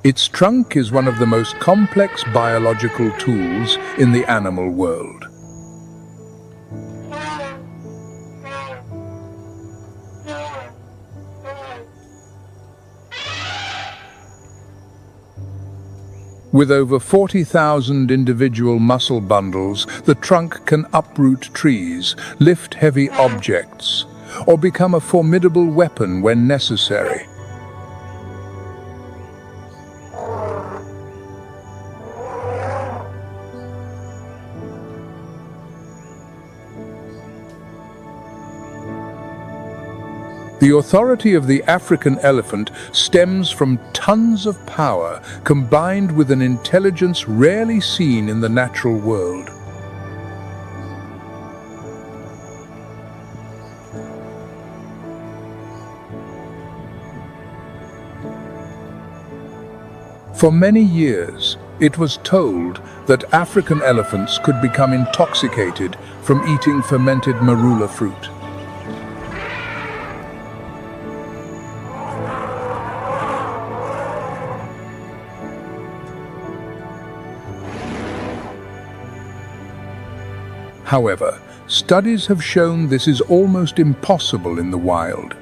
Its trunk is one of the most complex biological tools in the animal world. With over 40,000 individual muscle bundles, the trunk can uproot trees, lift heavy objects, or become a formidable weapon when necessary. The authority of the African elephant stems from tons of power combined with an intelligence rarely seen in the natural world. For many years, It was told that African elephants could become intoxicated from eating fermented marula fruit. However, studies have shown this is almost impossible in the wild.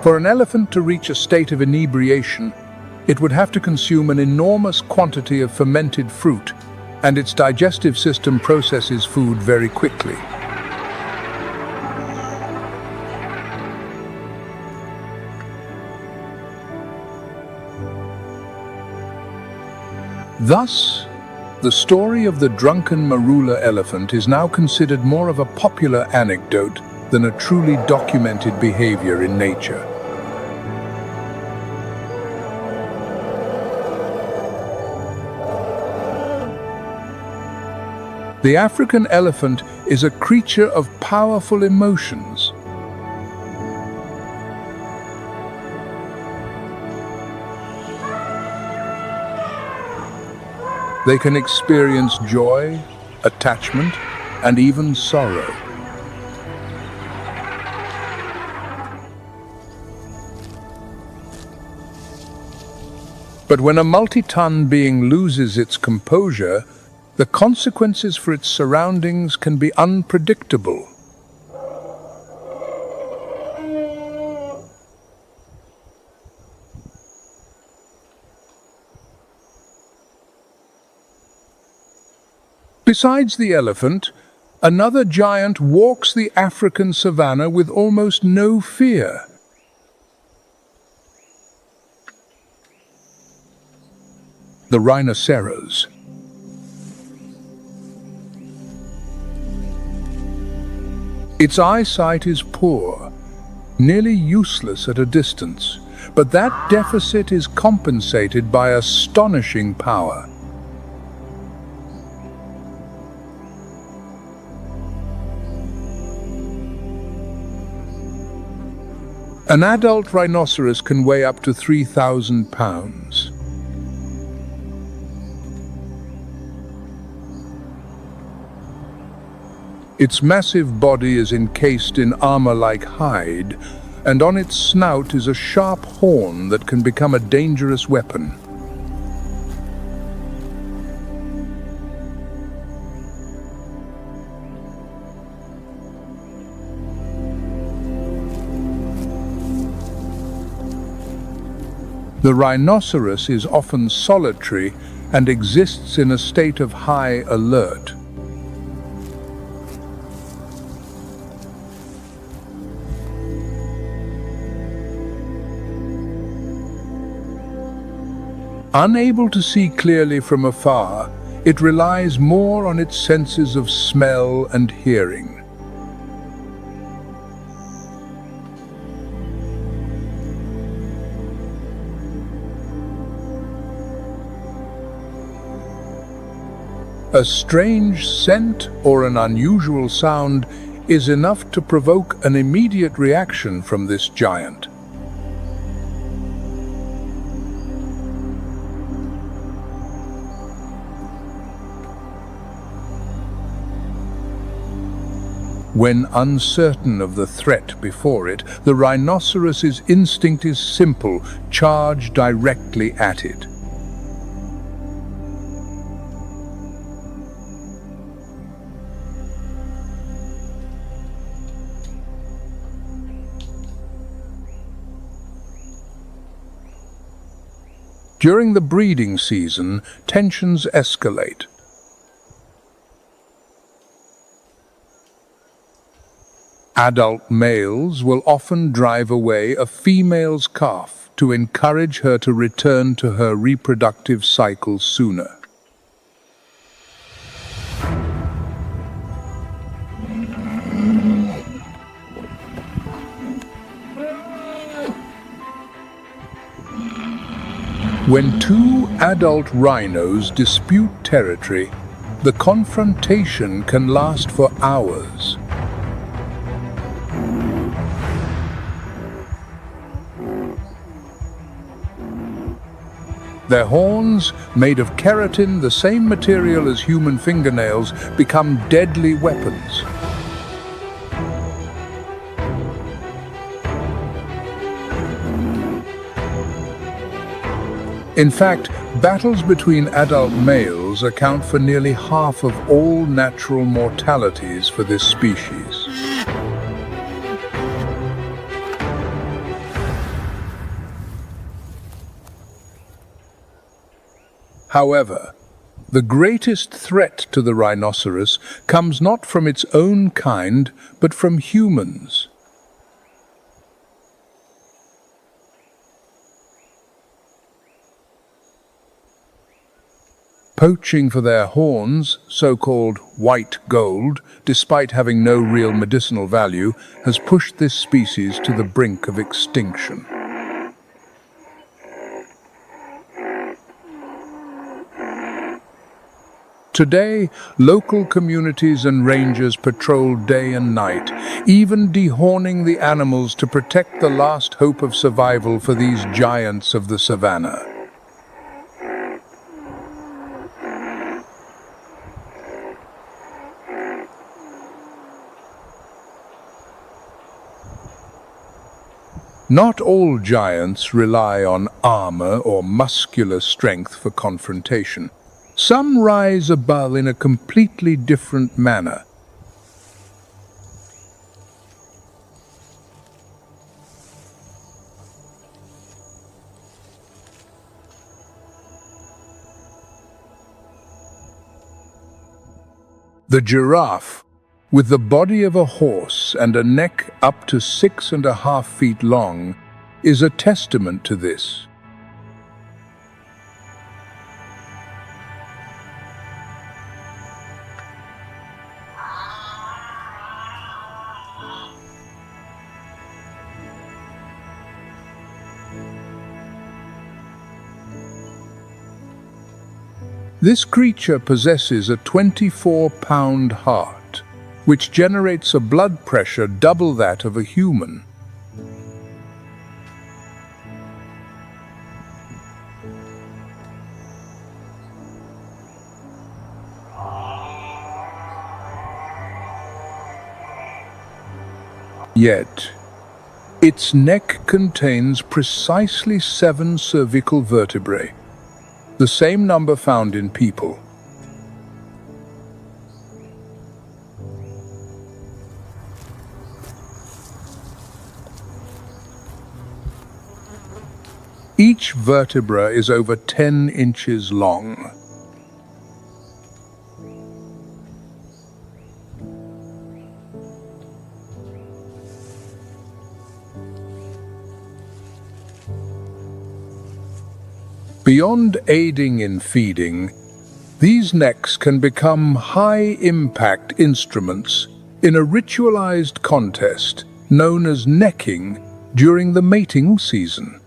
For an elephant to reach a state of inebriation, it would have to consume an enormous quantity of fermented fruit, and its digestive system processes food very quickly. Thus, the story of the drunken marula elephant is now considered more of a popular anecdote than a truly documented behavior in nature. The African elephant is a creature of powerful emotions. They can experience joy, attachment, and even sorrow. But when a multi-ton being loses its composure, the consequences for its surroundings can be unpredictable. Besides the elephant, another giant walks the African savannah with almost no fear. The rhinoceros. Its eyesight is poor, nearly useless at a distance, but that deficit is compensated by astonishing power. An adult rhinoceros can weigh up to 3,000 pounds. Its massive body is encased in armor-like hide, and on its snout is a sharp horn that can become a dangerous weapon. The rhinoceros is often solitary and exists in a state of high alert. Unable to see clearly from afar, it relies more on its senses of smell and hearing. A strange scent or an unusual sound is enough to provoke an immediate reaction from this giant. When uncertain of the threat before it, the rhinoceros's instinct is simple: charge directly at it. During the breeding season, tensions escalate. Adult males will often drive away a female's calf to encourage her to return to her reproductive cycle sooner. When two adult rhinos dispute territory, the confrontation can last for hours. Their horns, made of keratin, the same material as human fingernails, become deadly weapons. In fact, battles between adult males account for nearly half of all natural mortalities for this species. However, the greatest threat to the rhinoceros comes not from its own kind, but from humans. Poaching for their horns, so-called white gold, despite having no real medicinal value, has pushed this species to the brink of extinction. Today, local communities and rangers patrol day and night, even dehorning the animals to protect the last hope of survival for these giants of the savannah. Not all giants rely on armor or muscular strength for confrontation. Some rise above in a completely different manner. The giraffe, with the body of a horse and a neck up to 6.5 feet long, is a testament to this. This creature possesses a 24-pound heart, which generates a blood pressure double that of a human. Yet, its neck contains precisely 7 cervical vertebrae, the same number found in people. Each vertebra is over 10 inches long. Beyond aiding in feeding, these necks can become high-impact instruments in a ritualized contest known as necking during the mating season.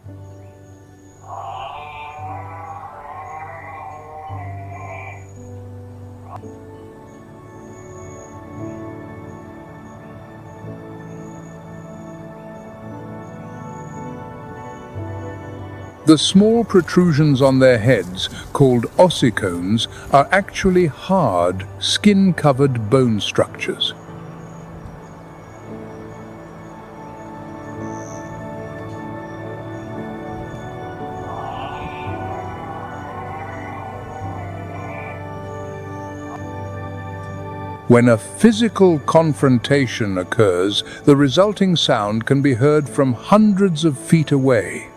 The small protrusions on their heads, called ossicones, are actually hard, skin-covered bone structures. When a physical confrontation occurs, the resulting sound can be heard from hundreds of feet away.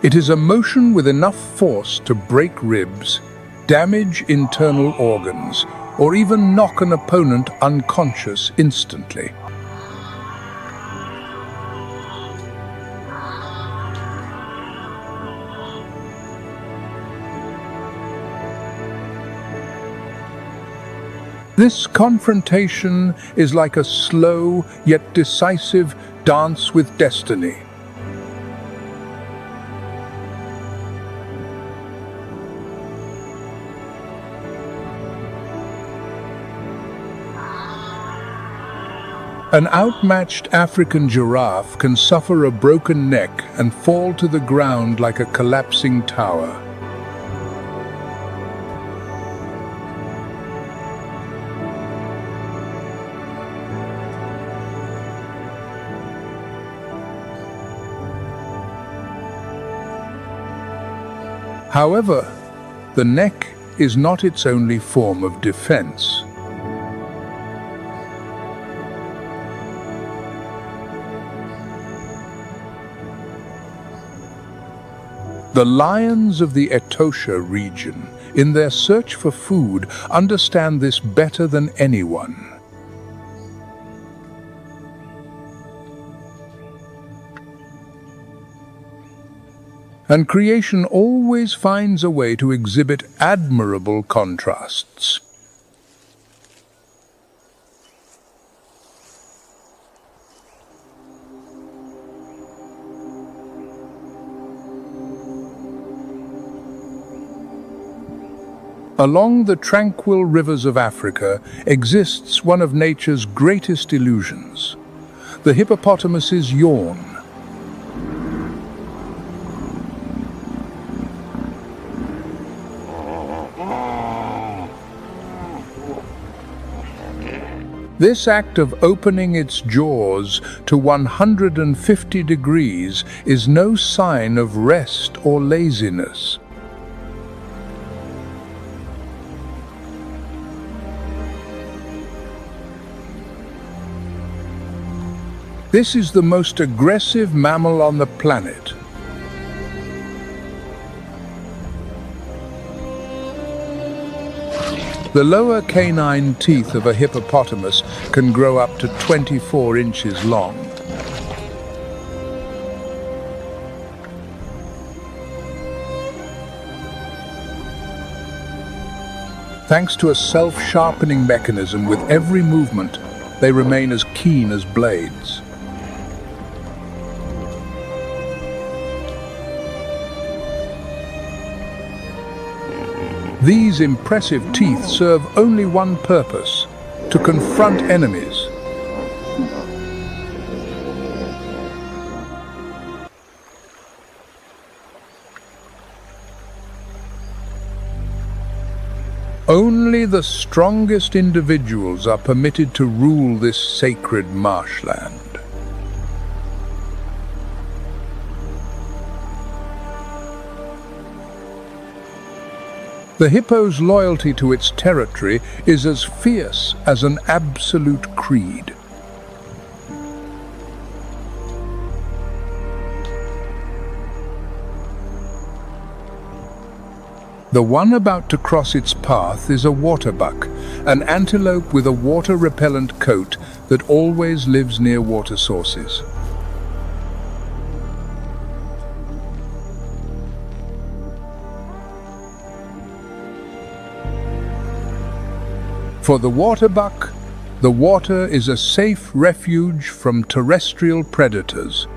It is a motion with enough force to break ribs, damage internal organs, or even knock an opponent unconscious instantly. This confrontation is like a slow yet decisive dance with destiny. An outmatched African giraffe can suffer a broken neck and fall to the ground like a collapsing tower. However, the neck is not its only form of defense. The lions of the Etosha region, in their search for food, understand this better than anyone. And creation always finds a way to exhibit admirable contrasts. Along the tranquil rivers of Africa exists one of nature's greatest illusions. The hippopotamus's yawn. This act of opening its jaws to 150 degrees is no sign of rest or laziness. This is the most aggressive mammal on the planet. The lower canine teeth of a hippopotamus can grow up to 24 inches long. Thanks to a self-sharpening mechanism, with every movement, they remain as keen as blades. These impressive teeth serve only one purpose: to confront enemies. Only the strongest individuals are permitted to rule this sacred marshland. The hippo's loyalty to its territory is as fierce as an absolute creed. The one about to cross its path is a waterbuck, an antelope with a water-repellent coat that always lives near water sources. For the waterbuck, the water is a safe refuge from terrestrial predators.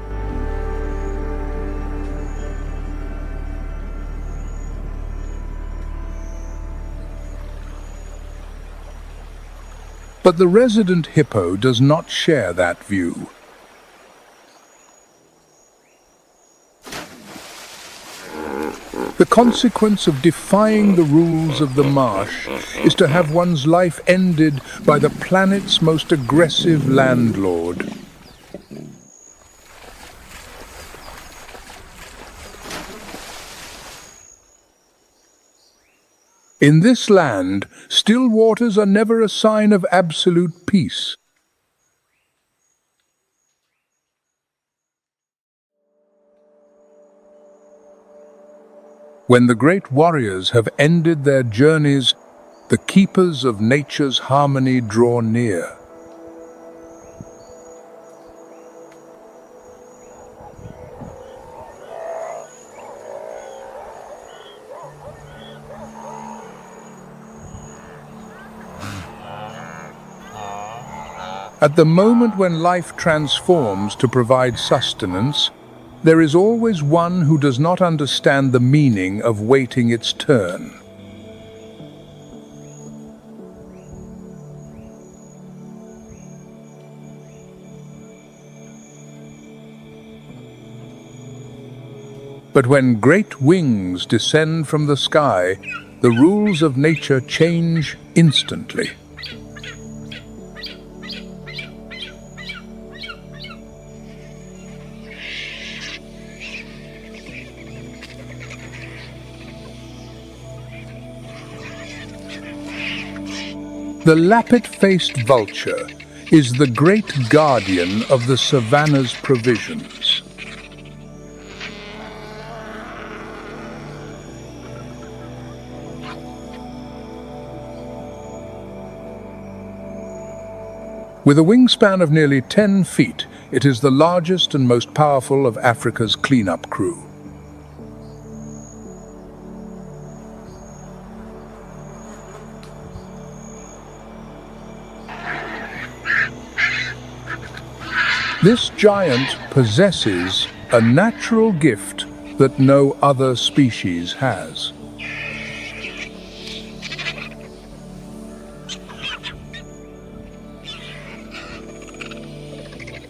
But the resident hippo does not share that view. The consequence of defying the rules of the marsh is to have one's life ended by the planet's most aggressive landlord. In this land, still waters are never a sign of absolute peace. When the great warriors have ended their journeys, the keepers of nature's harmony draw near. At the moment when life transforms to provide sustenance, there is always one who does not understand the meaning of waiting its turn. But when great wings descend from the sky, the rules of nature change instantly. The lappet-faced vulture is the great guardian of the savannah's provisions. With a wingspan of nearly 10 feet, it is the largest and most powerful of Africa's cleanup crew. This giant possesses a natural gift that no other species has.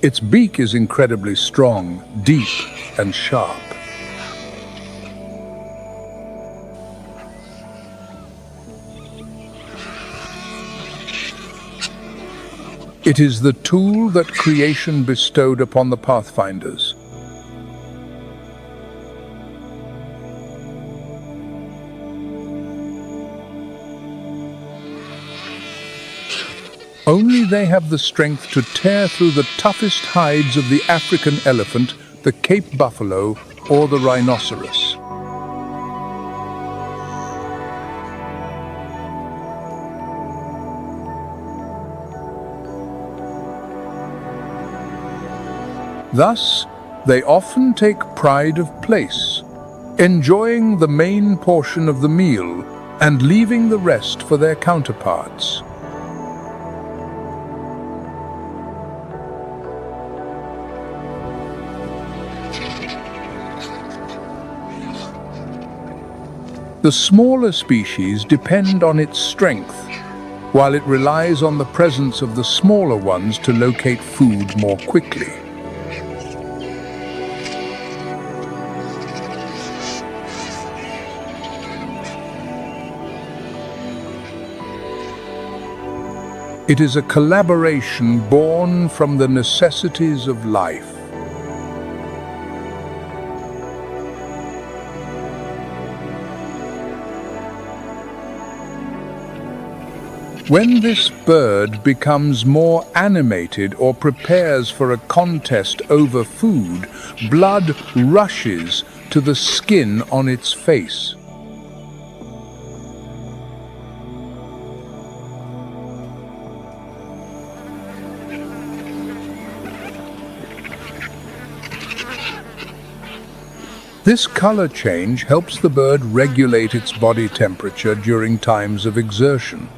Its beak is incredibly strong, deep, and sharp. It is the tool that creation bestowed upon the pathfinders. Only they have the strength to tear through the toughest hides of the African elephant, the Cape buffalo, or the rhinoceros. Thus, they often take pride of place, enjoying the main portion of the meal and leaving the rest for their counterparts. The smaller species depend on its strength, while it relies on the presence of the smaller ones to locate food more quickly. It is a collaboration born from the necessities of life. When this bird becomes more animated or prepares for a contest over food, blood rushes to the skin on its face. This color change helps the bird regulate its body temperature during times of exertion,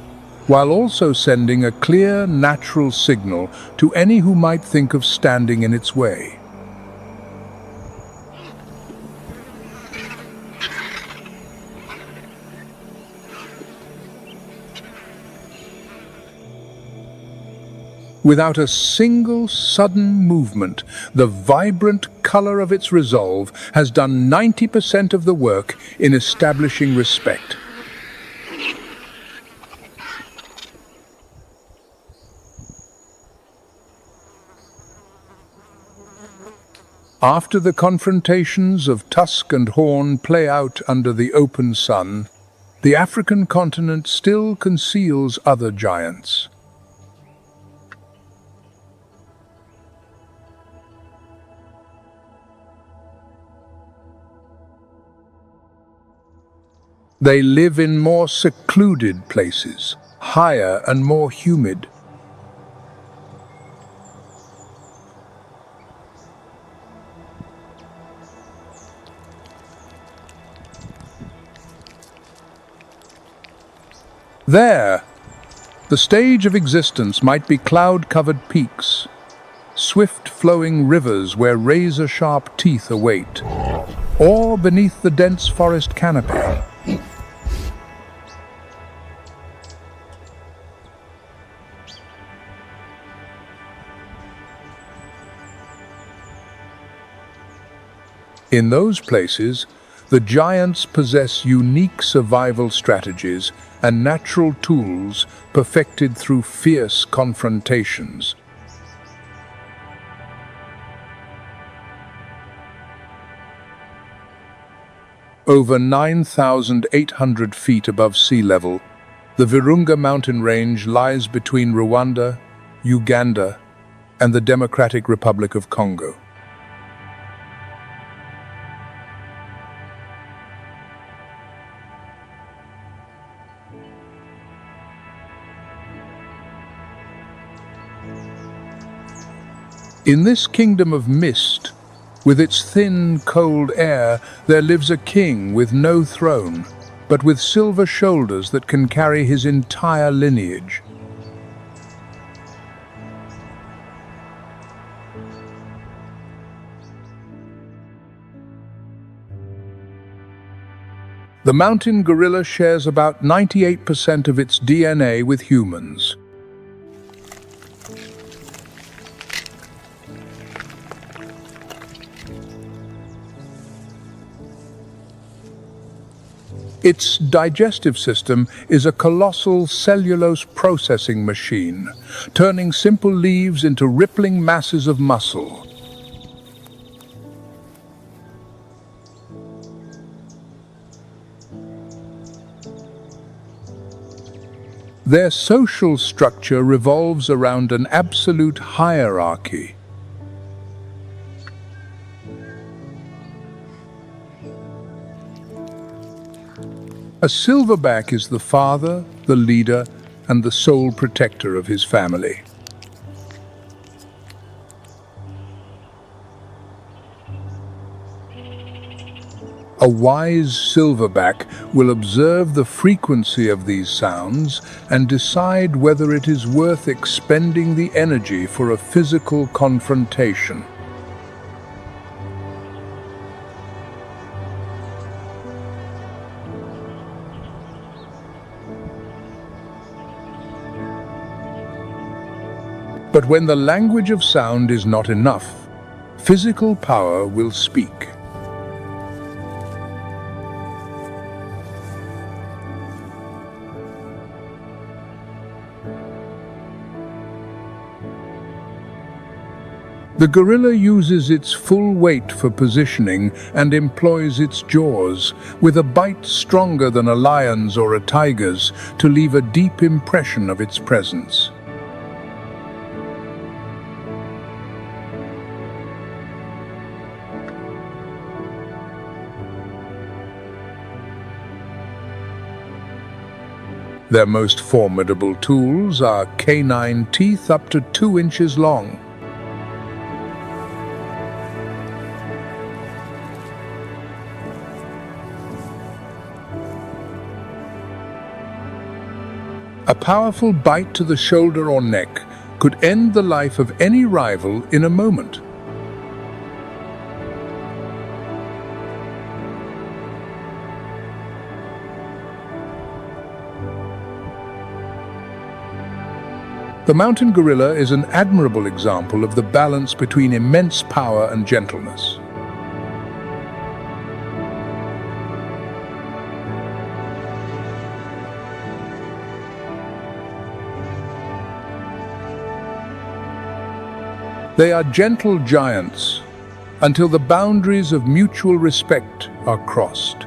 while also sending a clear, natural signal to any who might think of standing in its way. Without a single sudden movement, the vibrant color of its resolve has done 90% of the work in establishing respect. After the confrontations of tusk and horn play out under the open sun, the African continent still conceals other giants. They live in more secluded places, higher and more humid. There, the stage of existence might be cloud-covered peaks, swift-flowing rivers where razor-sharp teeth await, or beneath the dense forest canopy. In those places, the giants possess unique survival strategies and natural tools perfected through fierce confrontations. Over 9,800 feet above sea level, the Virunga mountain range lies between Rwanda, Uganda, and the Democratic Republic of Congo. In this kingdom of mist, with its thin, cold air, there lives a king with no throne, but with silver shoulders that can carry his entire lineage. The mountain gorilla shares about 98% of its DNA with humans. Its digestive system is a colossal cellulose processing machine, turning simple leaves into rippling masses of muscle. Their social structure revolves around an absolute hierarchy. A silverback is the father, the leader, and the sole protector of his family. A wise silverback will observe the frequency of these sounds and decide whether it is worth expending the energy for a physical confrontation. But when the language of sound is not enough, physical power will speak. The gorilla uses its full weight for positioning and employs its jaws, with a bite stronger than a lion's or a tiger's, to leave a deep impression of its presence. Their most formidable tools are canine teeth up to 2 inches long. A powerful bite to the shoulder or neck could end the life of any rival in a moment. The mountain gorilla is an admirable example of the balance between immense power and gentleness. They are gentle giants until the boundaries of mutual respect are crossed.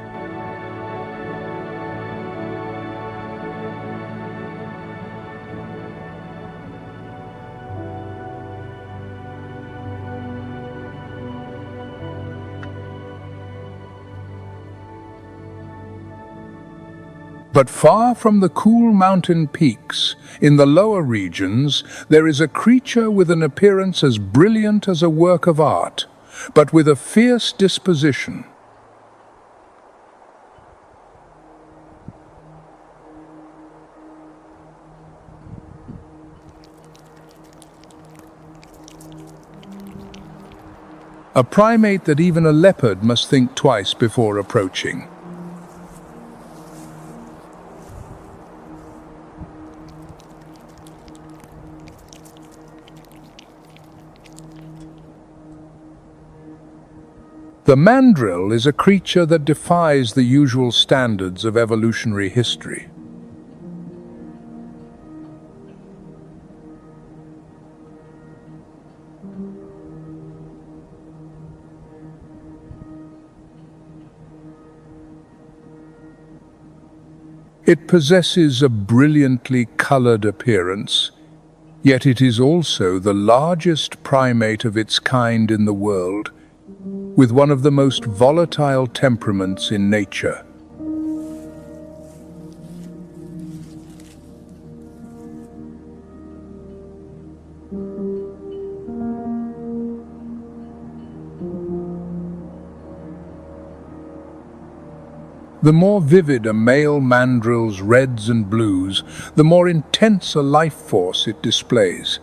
But far from the cool mountain peaks, in the lower regions, there is a creature with an appearance as brilliant as a work of art, but with a fierce disposition. A primate that even a leopard must think twice before approaching. The mandrill is a creature that defies the usual standards of evolutionary history. It possesses a brilliantly colored appearance, yet it is also the largest primate of its kind in the world, with one of the most volatile temperaments in nature. The more vivid a male mandrill's reds and blues, the more intense a life force it displays.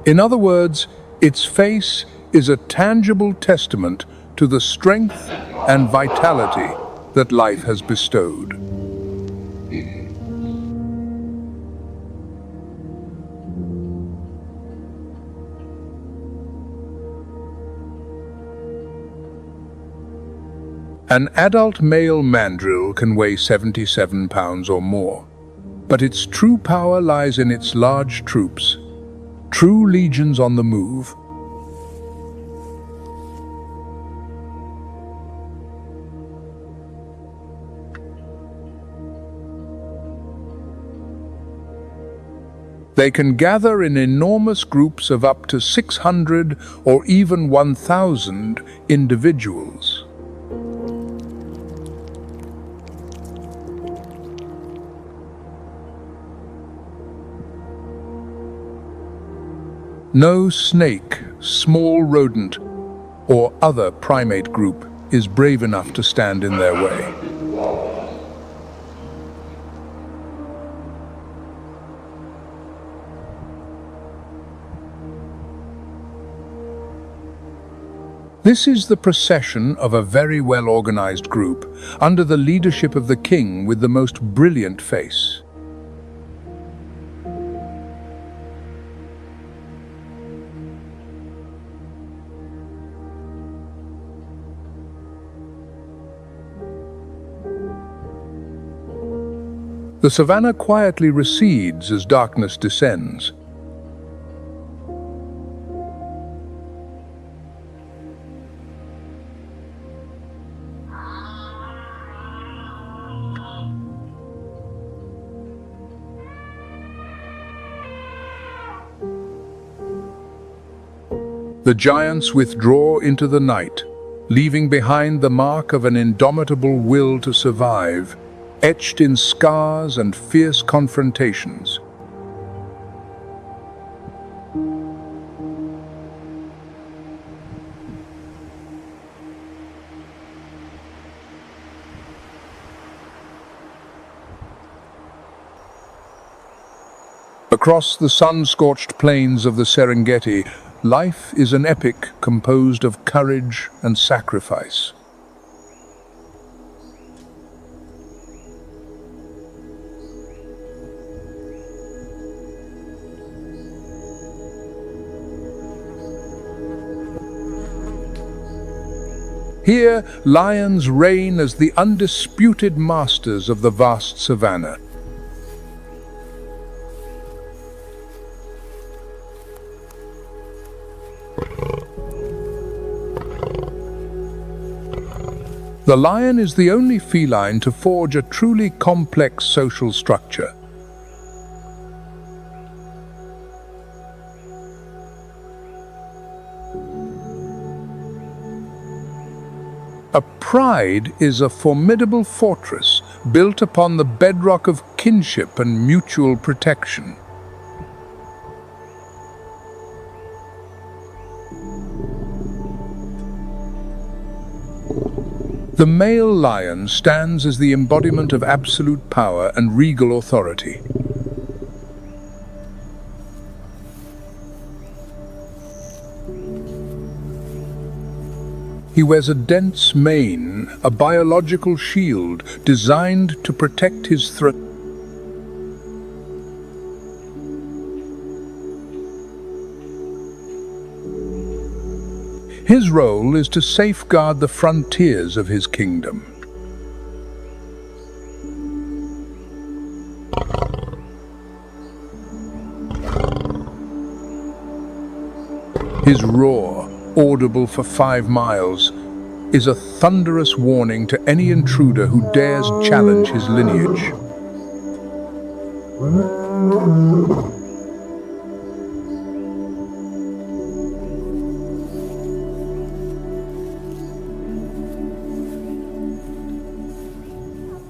In other words, its face is a tangible testament to the strength and vitality that life has bestowed. An adult male mandrill can weigh 77 pounds or more, but its true power lies in its large troops, true legions on the move. They can gather in enormous groups of up to 600 or even 1,000 individuals. No snake, small rodent, or other primate group is brave enough to stand in their way. This is the procession of a very well-organized group, under the leadership of the king with the most brilliant face. The savannah quietly recedes as darkness descends. The giants withdraw into the night, leaving behind the mark of an indomitable will to survive, etched in scars and fierce confrontations. Across the sun-scorched plains of the Serengeti, life is an epic composed of courage and sacrifice. Here, lions reign as the undisputed masters of the vast savannah. The lion is the only feline to forge a truly complex social structure. A pride is a formidable fortress built upon the bedrock of kinship and mutual protection. The male lion stands as the embodiment of absolute power and regal authority. He wears a dense mane, a biological shield designed to protect his throat. His role is to safeguard the frontiers of his kingdom. His roar, audible for 5 miles, is a thunderous warning to any intruder who dares challenge his lineage.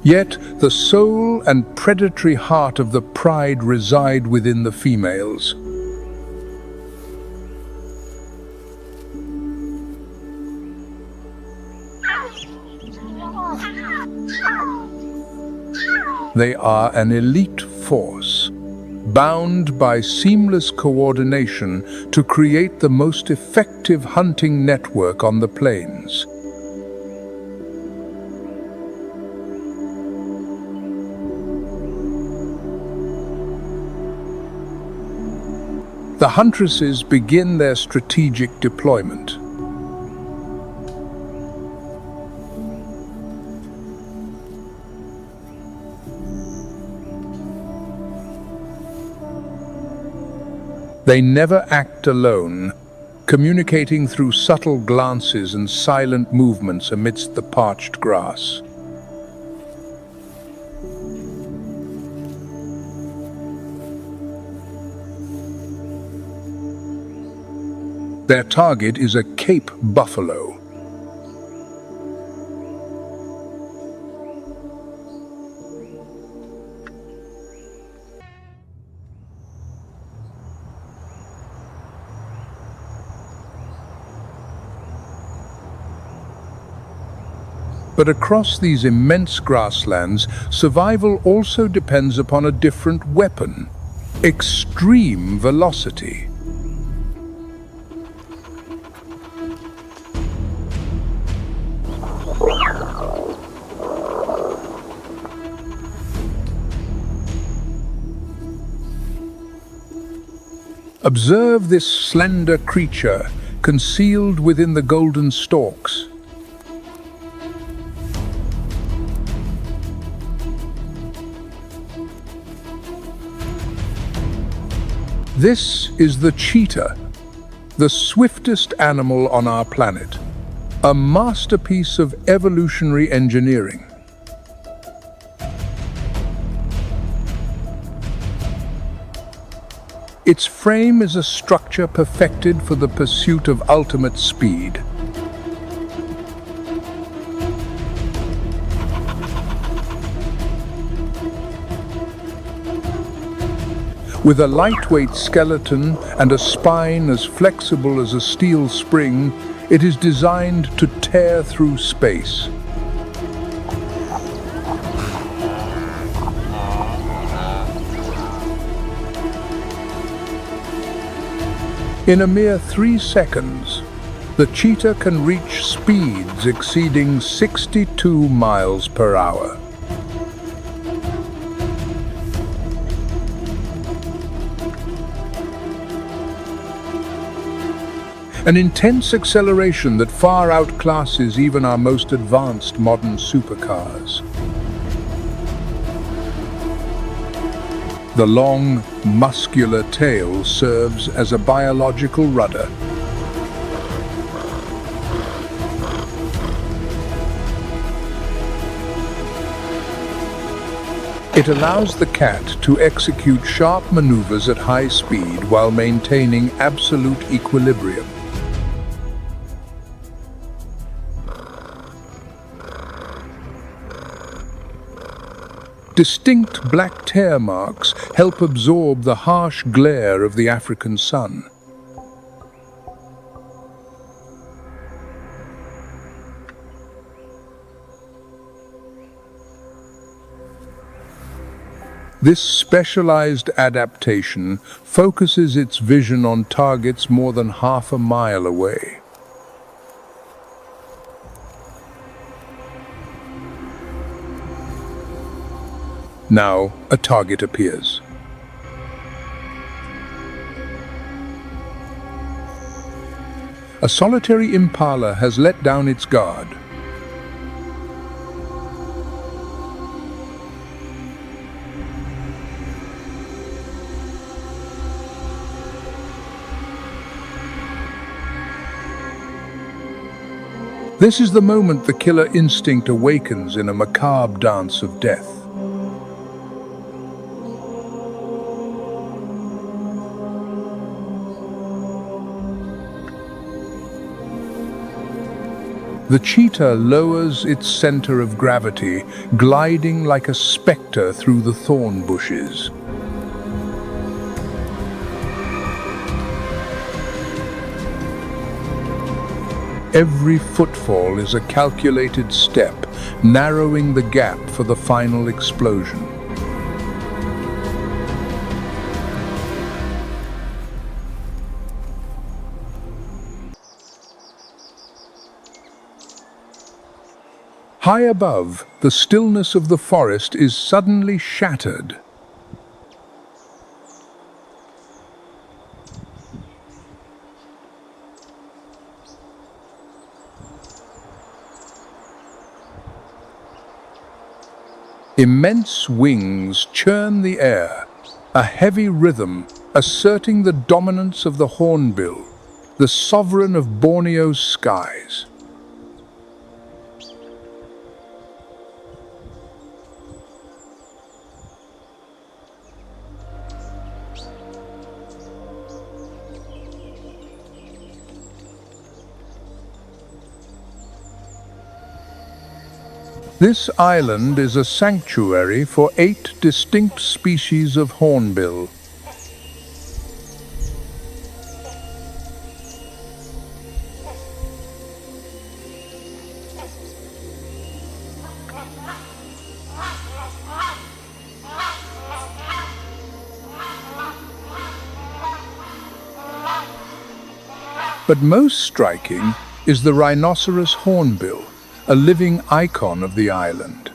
Yet the soul and predatory heart of the pride reside within the females. They are an elite force, bound by seamless coordination to create the most effective hunting network on the plains. The huntresses begin their strategic deployment. They never act alone, communicating through subtle glances and silent movements amidst the parched grass. Their target is a Cape buffalo. But across these immense grasslands, survival also depends upon a different weapon: extreme velocity. Observe this slender creature concealed within the golden stalks. This is the cheetah, the swiftest animal on our planet, a masterpiece of evolutionary engineering. Its frame is a structure perfected for the pursuit of ultimate speed. With a lightweight skeleton and a spine as flexible as a steel spring, it is designed to tear through space. In a mere 3 seconds, the cheetah can reach speeds exceeding 62 miles per hour. An intense acceleration that far outclasses even our most advanced modern supercars. The long, muscular tail serves as a biological rudder. It allows the cat to execute sharp maneuvers at high speed while maintaining absolute equilibrium. Distinct black tear marks help absorb the harsh glare of the African sun. This specialized adaptation focuses its vision on targets more than half a mile away. Now, a target appears. A solitary impala has let down its guard. This is the moment the killer instinct awakens in a macabre dance of death. The cheetah lowers its center of gravity, gliding like a spectre through the thorn bushes. Every footfall is a calculated step, narrowing the gap for the final explosion. High above, the stillness of the forest is suddenly shattered. Immense wings churn the air, a heavy rhythm asserting the dominance of the hornbill, the sovereign of Borneo's skies. This island is a sanctuary for 8 distinct species of hornbill. But most striking is the rhinoceros hornbill, a living icon of the island.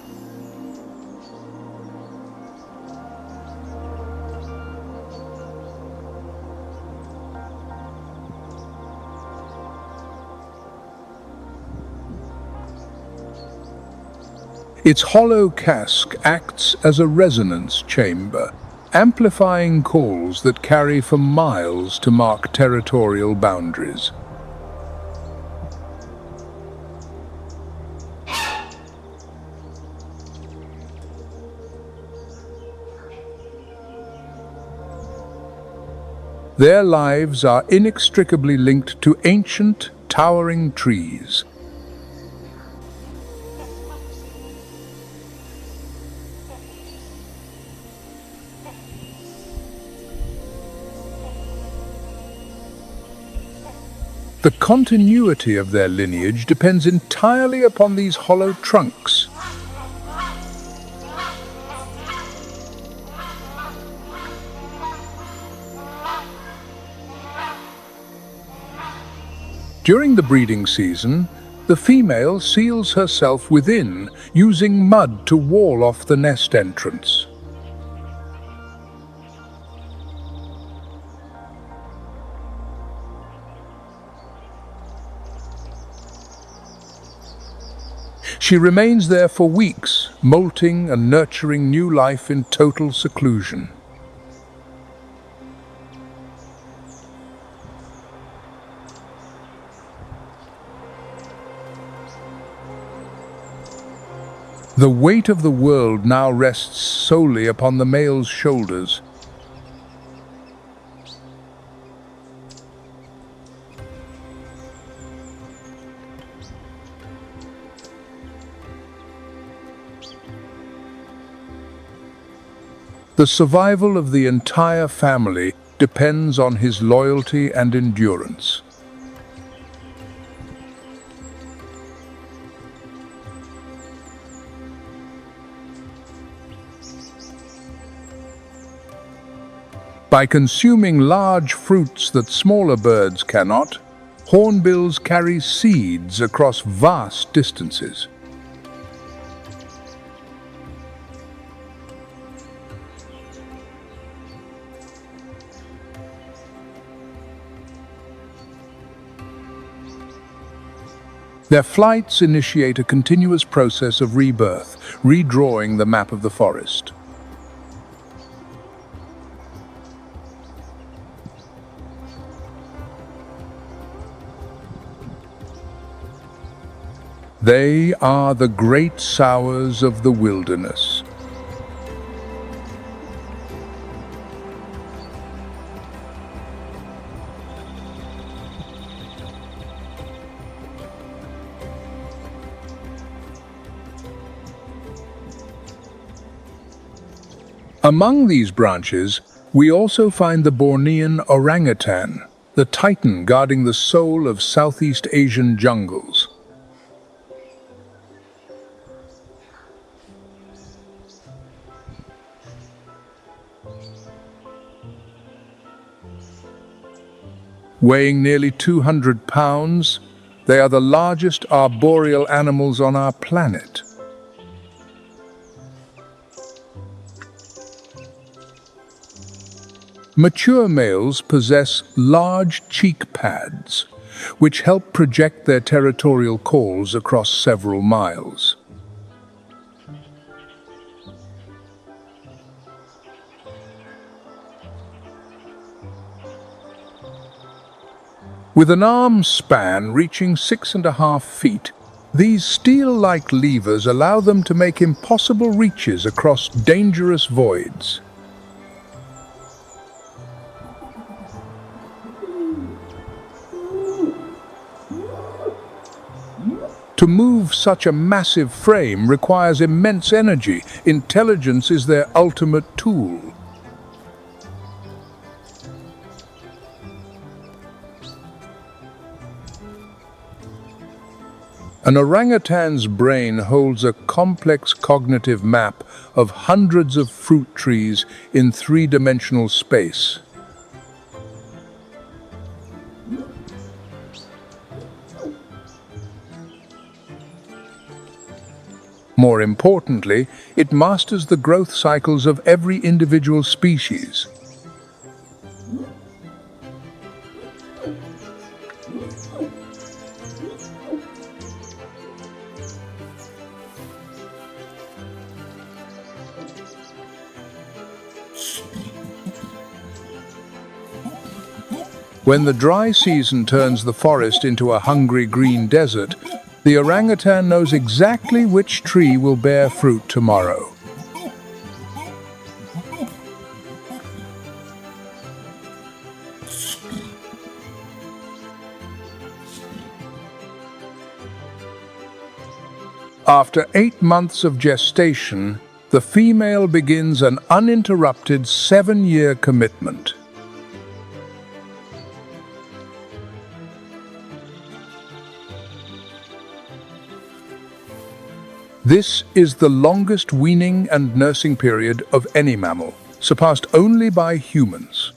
Its hollow casque acts as a resonance chamber, amplifying calls that carry for miles to mark territorial boundaries. Their lives are inextricably linked to ancient, towering trees. The continuity of their lineage depends entirely upon these hollow trunks. During the breeding season, the female seals herself within, using mud to wall off the nest entrance. She remains there for weeks, molting and nurturing new life in total seclusion. The weight of the world now rests solely upon the male's shoulders. The survival of the entire family depends on his loyalty and endurance. By consuming large fruits that smaller birds cannot, hornbills carry seeds across vast distances. Their flights initiate a continuous process of rebirth, redrawing the map of the forest. They are the great sours of the wilderness. Among these branches, we also find the Bornean orangutan, the titan guarding the soul of Southeast Asian jungles. Weighing nearly 200 pounds, they are the largest arboreal animals on our planet. Mature males possess large cheek pads, which help project their territorial calls across several miles. With an arm span reaching 6.5 feet, these steel-like levers allow them to make impossible reaches across dangerous voids. To move such a massive frame requires immense energy. Intelligence is their ultimate tool. An orangutan's brain holds a complex cognitive map of hundreds of fruit trees in three-dimensional space. More importantly, it masters the growth cycles of every individual species. When the dry season turns the forest into a hungry green desert, the orangutan knows exactly which tree will bear fruit tomorrow. After 8 months of gestation, the female begins an uninterrupted 7-year commitment. This is the longest weaning and nursing period of any mammal, surpassed only by humans.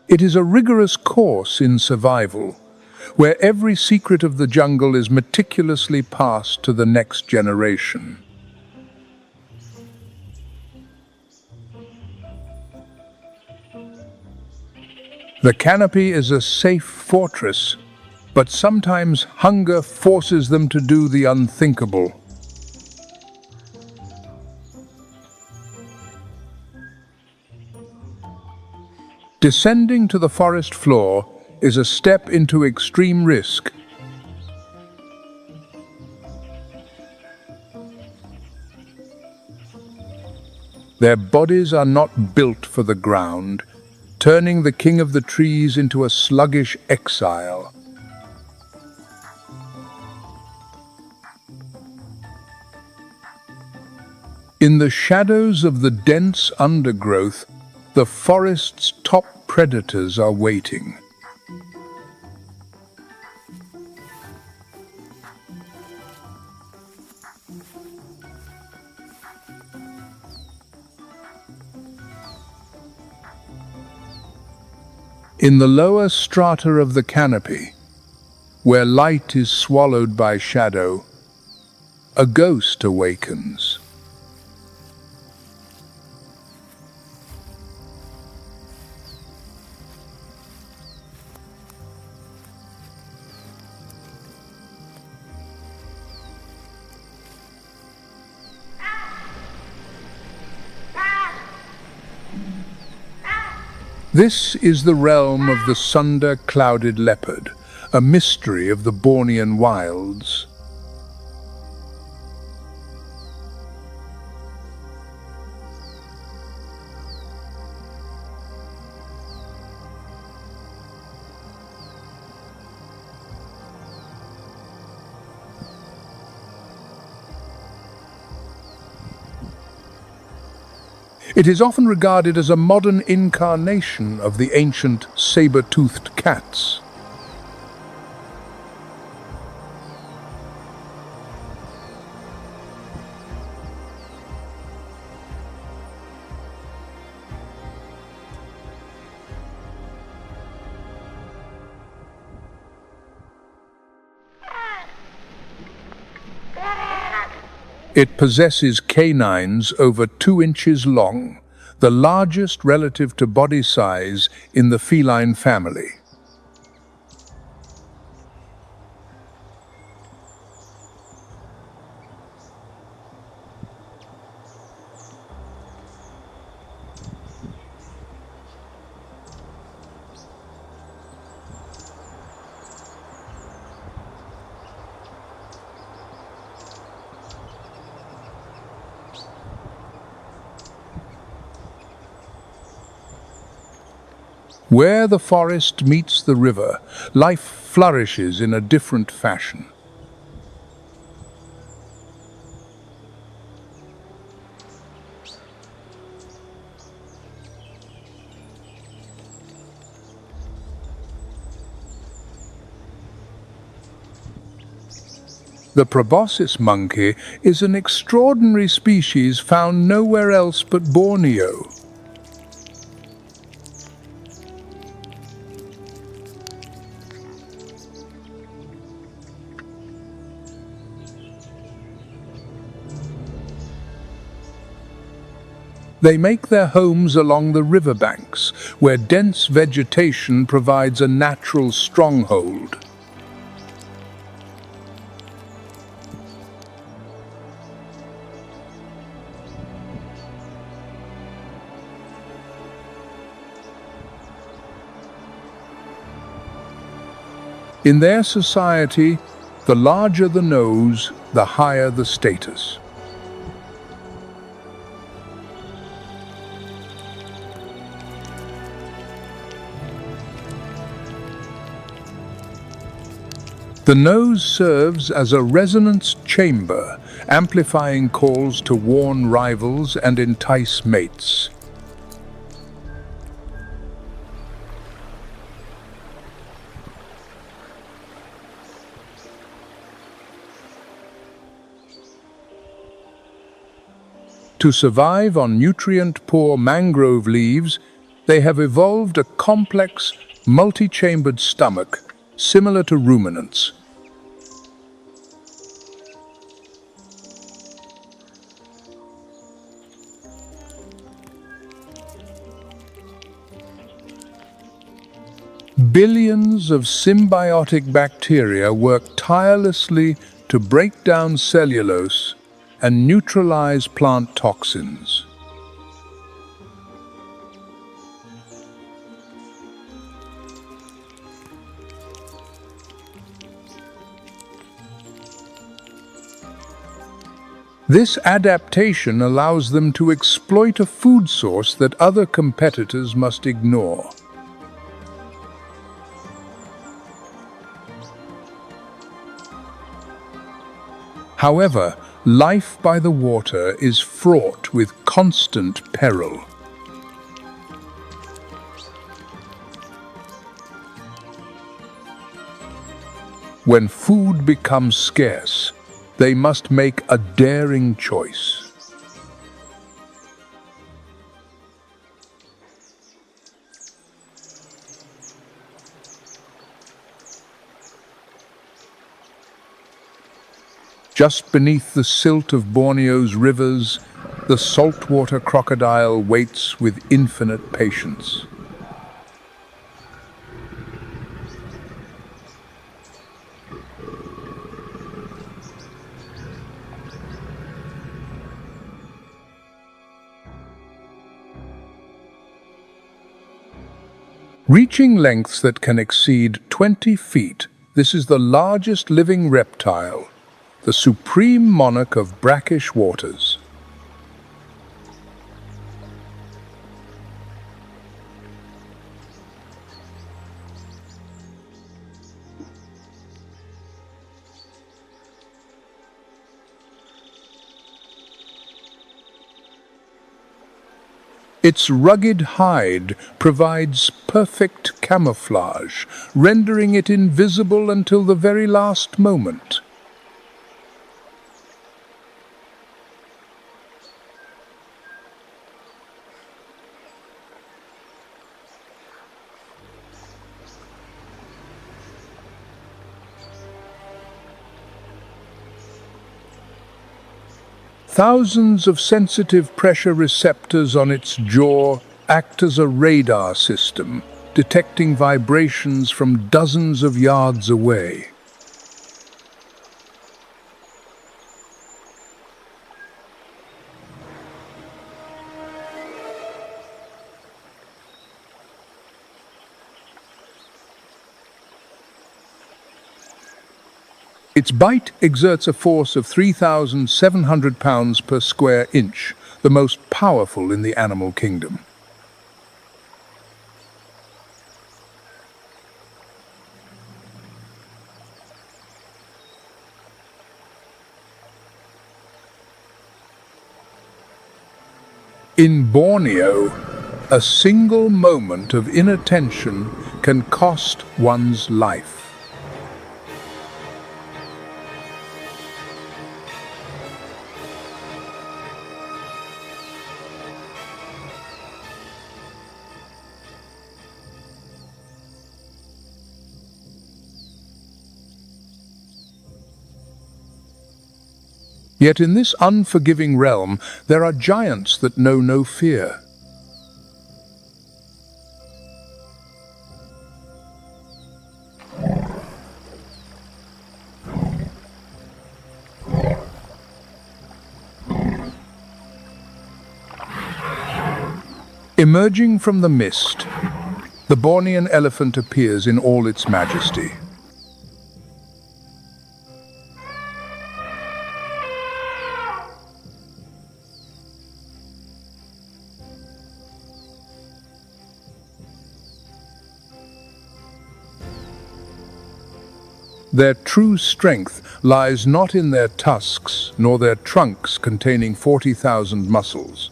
It is a rigorous course in survival, where every secret of the jungle is meticulously passed to the next generation. The canopy is a safe fortress, but sometimes hunger forces them to do the unthinkable. Descending to the forest floor is a step into extreme risk. Their bodies are not built for the ground, turning the king of the trees into a sluggish exile. In the shadows of the dense undergrowth, the forest's top predators are waiting. In the lower strata of the canopy, where light is swallowed by shadow, a ghost awakens. This is the realm of the sunder-clouded leopard, a mystery of the Bornean wilds. It is often regarded as a modern incarnation of the ancient saber-toothed cats. It possesses canines over 2 inches long, the largest relative to body size in the feline family. Where the forest meets the river, life flourishes in a different fashion. The proboscis monkey is an extraordinary species found nowhere else but Borneo. They make their homes along the riverbanks, where dense vegetation provides a natural stronghold. In their society, the larger the nose, the higher the status. The nose serves as a resonance chamber, amplifying calls to warn rivals and entice mates. To survive on nutrient-poor mangrove leaves, they have evolved a complex, multi-chambered stomach similar to ruminants. Billions of symbiotic bacteria work tirelessly to break down cellulose and neutralize plant toxins. This adaptation allows them to exploit a food source that other competitors must ignore. However, life by the water is fraught with constant peril. When food becomes scarce, they must make a daring choice. Just beneath the silt of Borneo's rivers, the saltwater crocodile waits with infinite patience. Reaching lengths that can exceed 20 feet, this is the largest living reptile, the supreme monarch of brackish waters. Its rugged hide provides perfect camouflage, rendering it invisible until the very last moment. Thousands of sensitive pressure receptors on its jaw act as a radar system, detecting vibrations from dozens of yards away. Its bite exerts a force of 3,700 pounds per square inch, the most powerful in the animal kingdom. In Borneo, a single moment of inattention can cost one's life. Yet in this unforgiving realm, there are giants that know no fear. Emerging from the mist, the Bornean elephant appears in all its majesty. Their true strength lies not in their tusks, nor their trunks containing 40,000 muscles.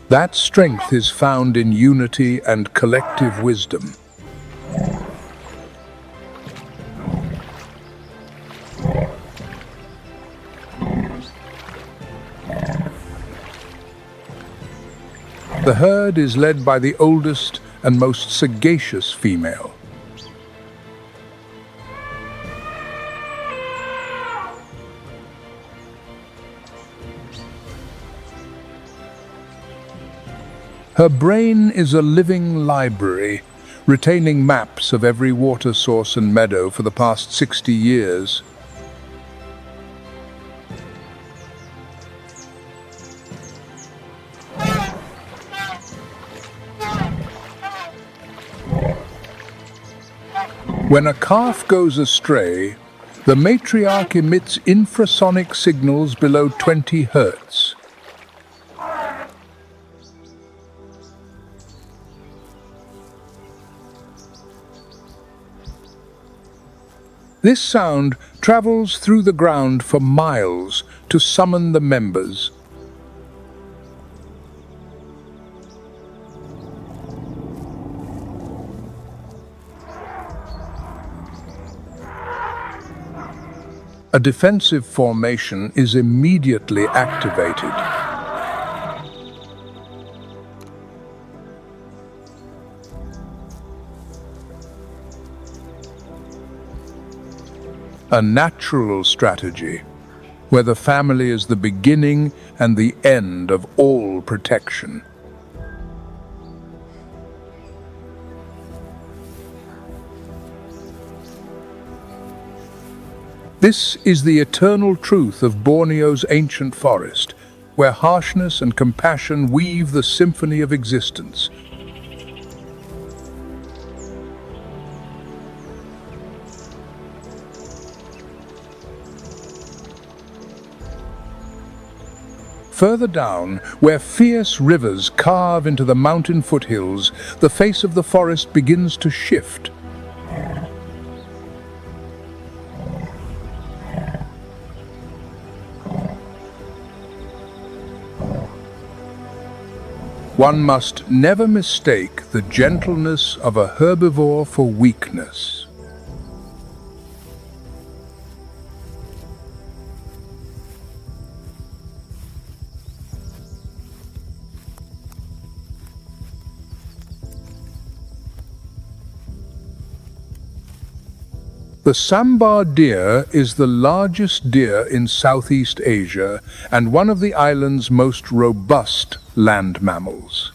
That strength is found in unity and collective wisdom. The herd is led by the oldest and most sagacious female. Her brain is a living library, retaining maps of every water source and meadow for the past 60 years. When a calf goes astray, the matriarch emits infrasonic signals below 20 Hz. This sound travels through the ground for miles to summon the members. A defensive formation is immediately activated. A natural strategy, where the family is the beginning and the end of all protection. This is the eternal truth of Borneo's ancient forest, where harshness and compassion weave the symphony of existence. Further down, where fierce rivers carve into the mountain foothills, the face of the forest begins to shift. One must never mistake the gentleness of a herbivore for weakness. The sambar deer is the largest deer in Southeast Asia and one of the island's most robust land mammals.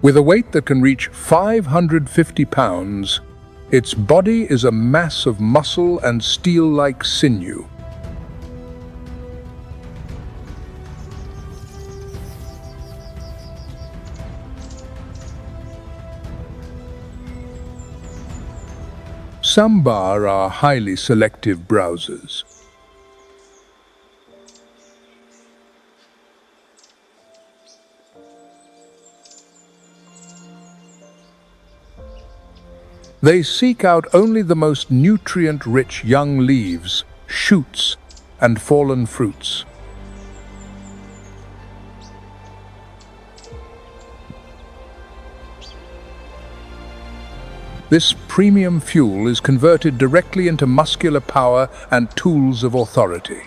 With a weight that can reach 550 pounds, its body is a mass of muscle and steel-like sinew. Sambar are highly selective browsers. They seek out only the most nutrient-rich young leaves, shoots, and fallen fruits. This premium fuel is converted directly into muscular power and tools of authority.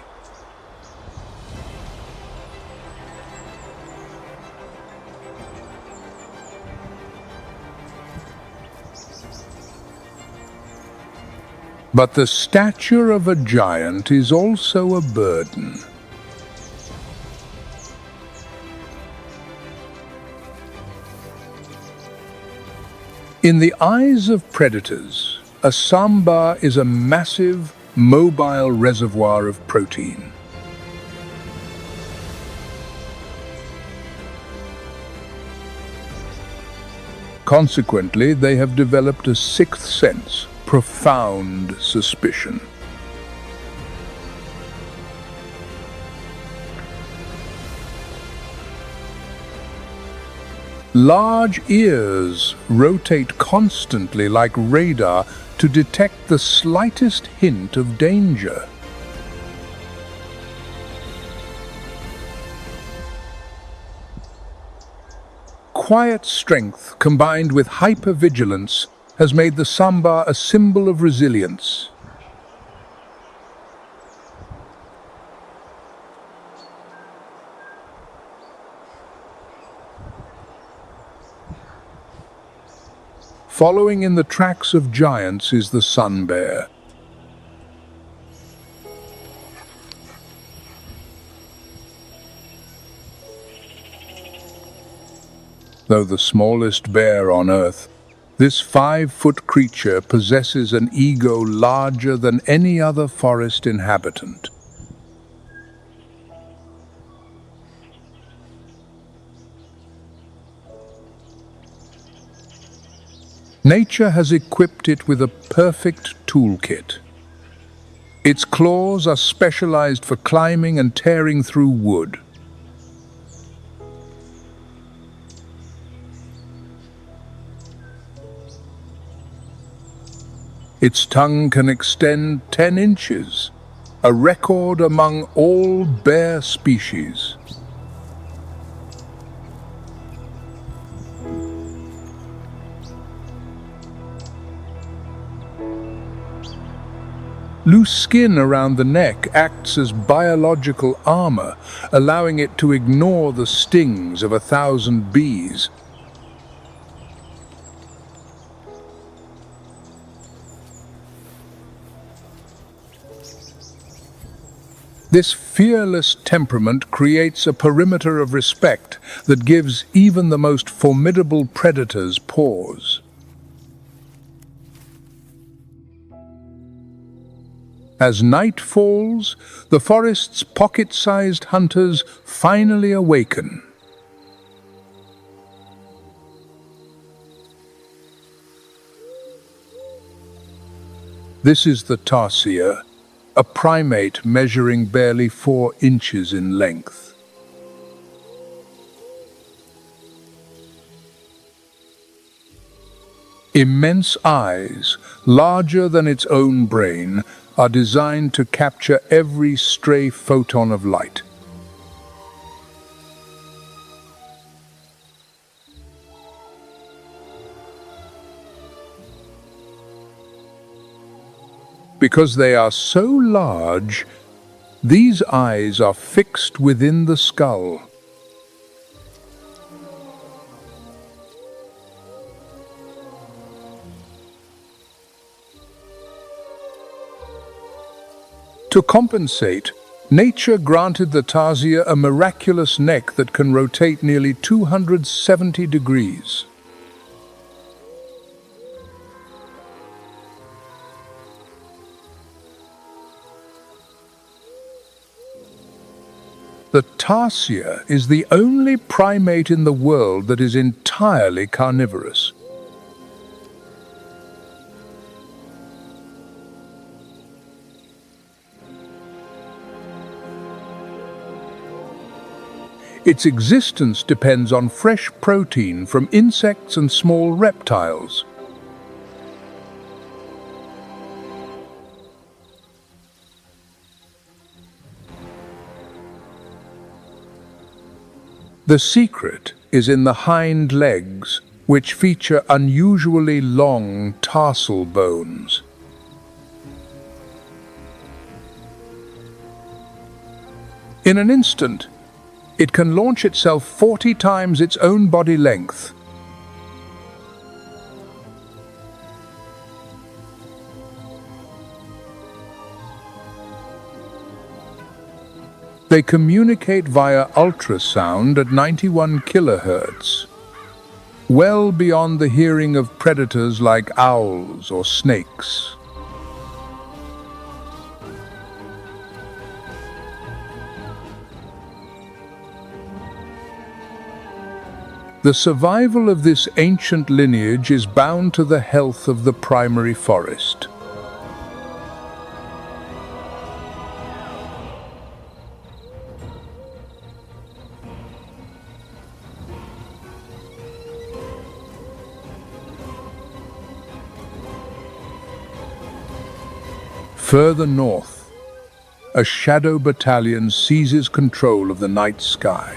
But the stature of a giant is also a burden. In the eyes of predators, a sambar is a massive, mobile reservoir of protein. Consequently, they have developed a sixth sense, profound suspicion. Large ears rotate constantly like radar to detect the slightest hint of danger. Quiet strength combined with hypervigilance has made the sambar a symbol of resilience. Following in the tracks of giants is the sun bear. Though the smallest bear on Earth, this 5-foot creature possesses an ego larger than any other forest inhabitant. Nature has equipped it with a perfect toolkit. Its claws are specialized for climbing and tearing through wood. Its tongue can extend 10 inches, a record among all bear species. Loose skin around the neck acts as biological armor, allowing it to ignore the stings of 1,000 bees. This fearless temperament creates a perimeter of respect that gives even the most formidable predators pause. As night falls, the forest's pocket-sized hunters finally awaken. This is the tarsier, a primate measuring barely 4 inches in length. Immense eyes, larger than its own brain, are designed to capture every stray photon of light. Because they are so large, these eyes are fixed within the skull. To compensate, nature granted the tarsier a miraculous neck that can rotate nearly 270 degrees. The tarsier is the only primate in the world that is entirely carnivorous. Its existence depends on fresh protein from insects and small reptiles. The secret is in the hind legs, which feature unusually long tarsal bones. In an instant, it can launch itself 40 times its own body length. They communicate via ultrasound at 91 kHz, well beyond the hearing of predators like owls or snakes. The survival of this ancient lineage is bound to the health of the primary forest. Further north, a shadow battalion seizes control of the night sky.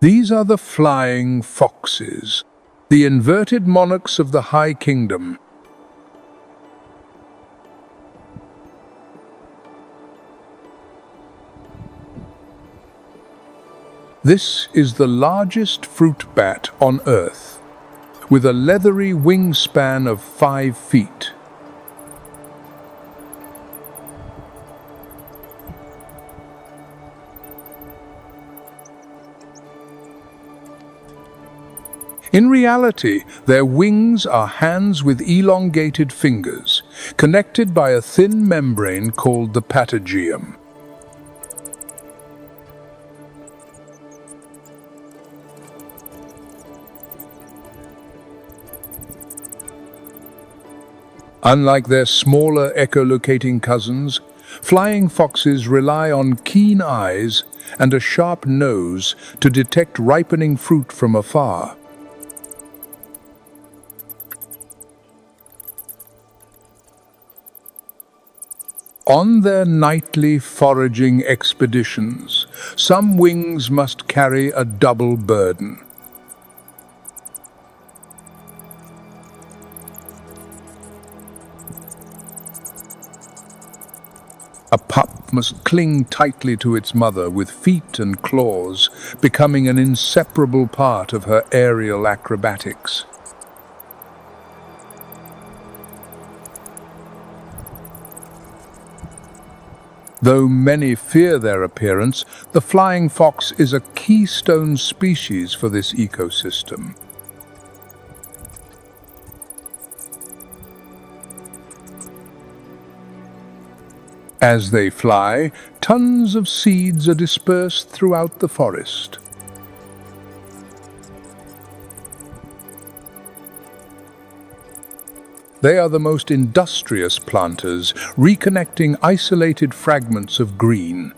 These are the flying foxes, the inverted monarchs of the High Kingdom. This is the largest fruit bat on Earth, with a leathery wingspan of 5 feet. In reality, their wings are hands with elongated fingers, connected by a thin membrane called the patagium. Unlike their smaller echolocating cousins, flying foxes rely on keen eyes and a sharp nose to detect ripening fruit from afar. On their nightly foraging expeditions, some wings must carry a double burden. A pup must cling tightly to its mother with feet and claws, becoming an inseparable part of her aerial acrobatics. Though many fear their appearance, the flying fox is a keystone species for this ecosystem. As they fly, tons of seeds are dispersed throughout the forest. They are the most industrious planters, reconnecting isolated fragments of green.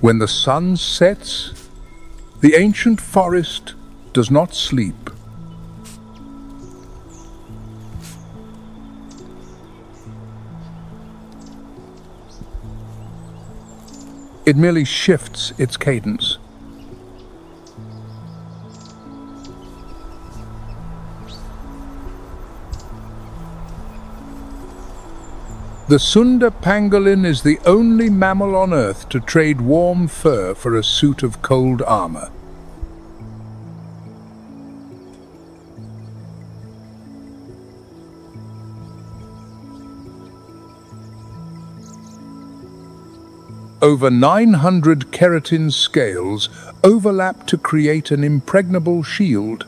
When the sun sets, the ancient forest does not sleep. It merely shifts its cadence. The Sunda pangolin is the only mammal on Earth to trade warm fur for a suit of cold armor. Over 900 keratin scales overlap to create an impregnable shield.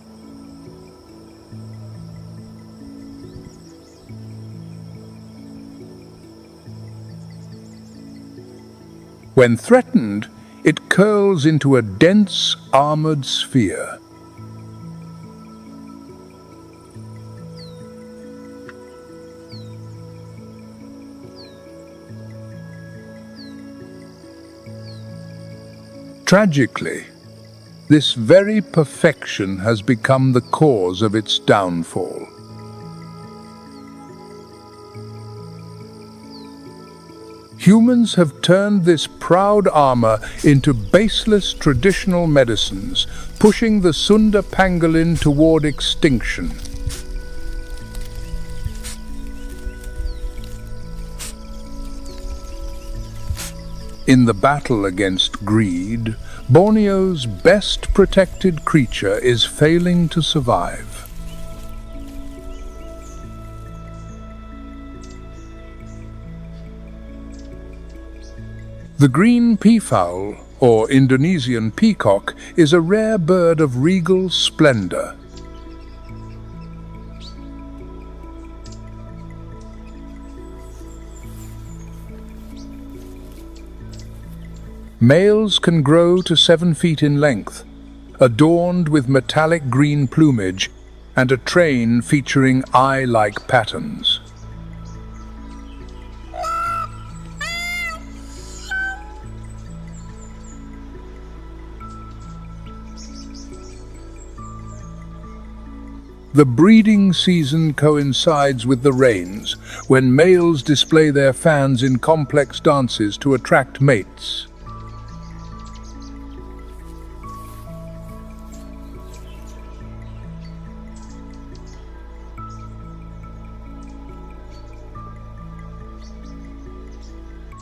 When threatened, it curls into a dense, armored sphere. Tragically, this very perfection has become the cause of its downfall. Humans have turned this proud armor into baseless traditional medicines, pushing the Sunda pangolin toward extinction. In the battle against greed, Borneo's best protected creature is failing to survive. The green peafowl, or Indonesian peacock, is a rare bird of regal splendor. Males can grow to 7 feet in length, adorned with metallic green plumage and a train featuring eye-like patterns. The breeding season coincides with the rains, when males display their fans in complex dances to attract mates.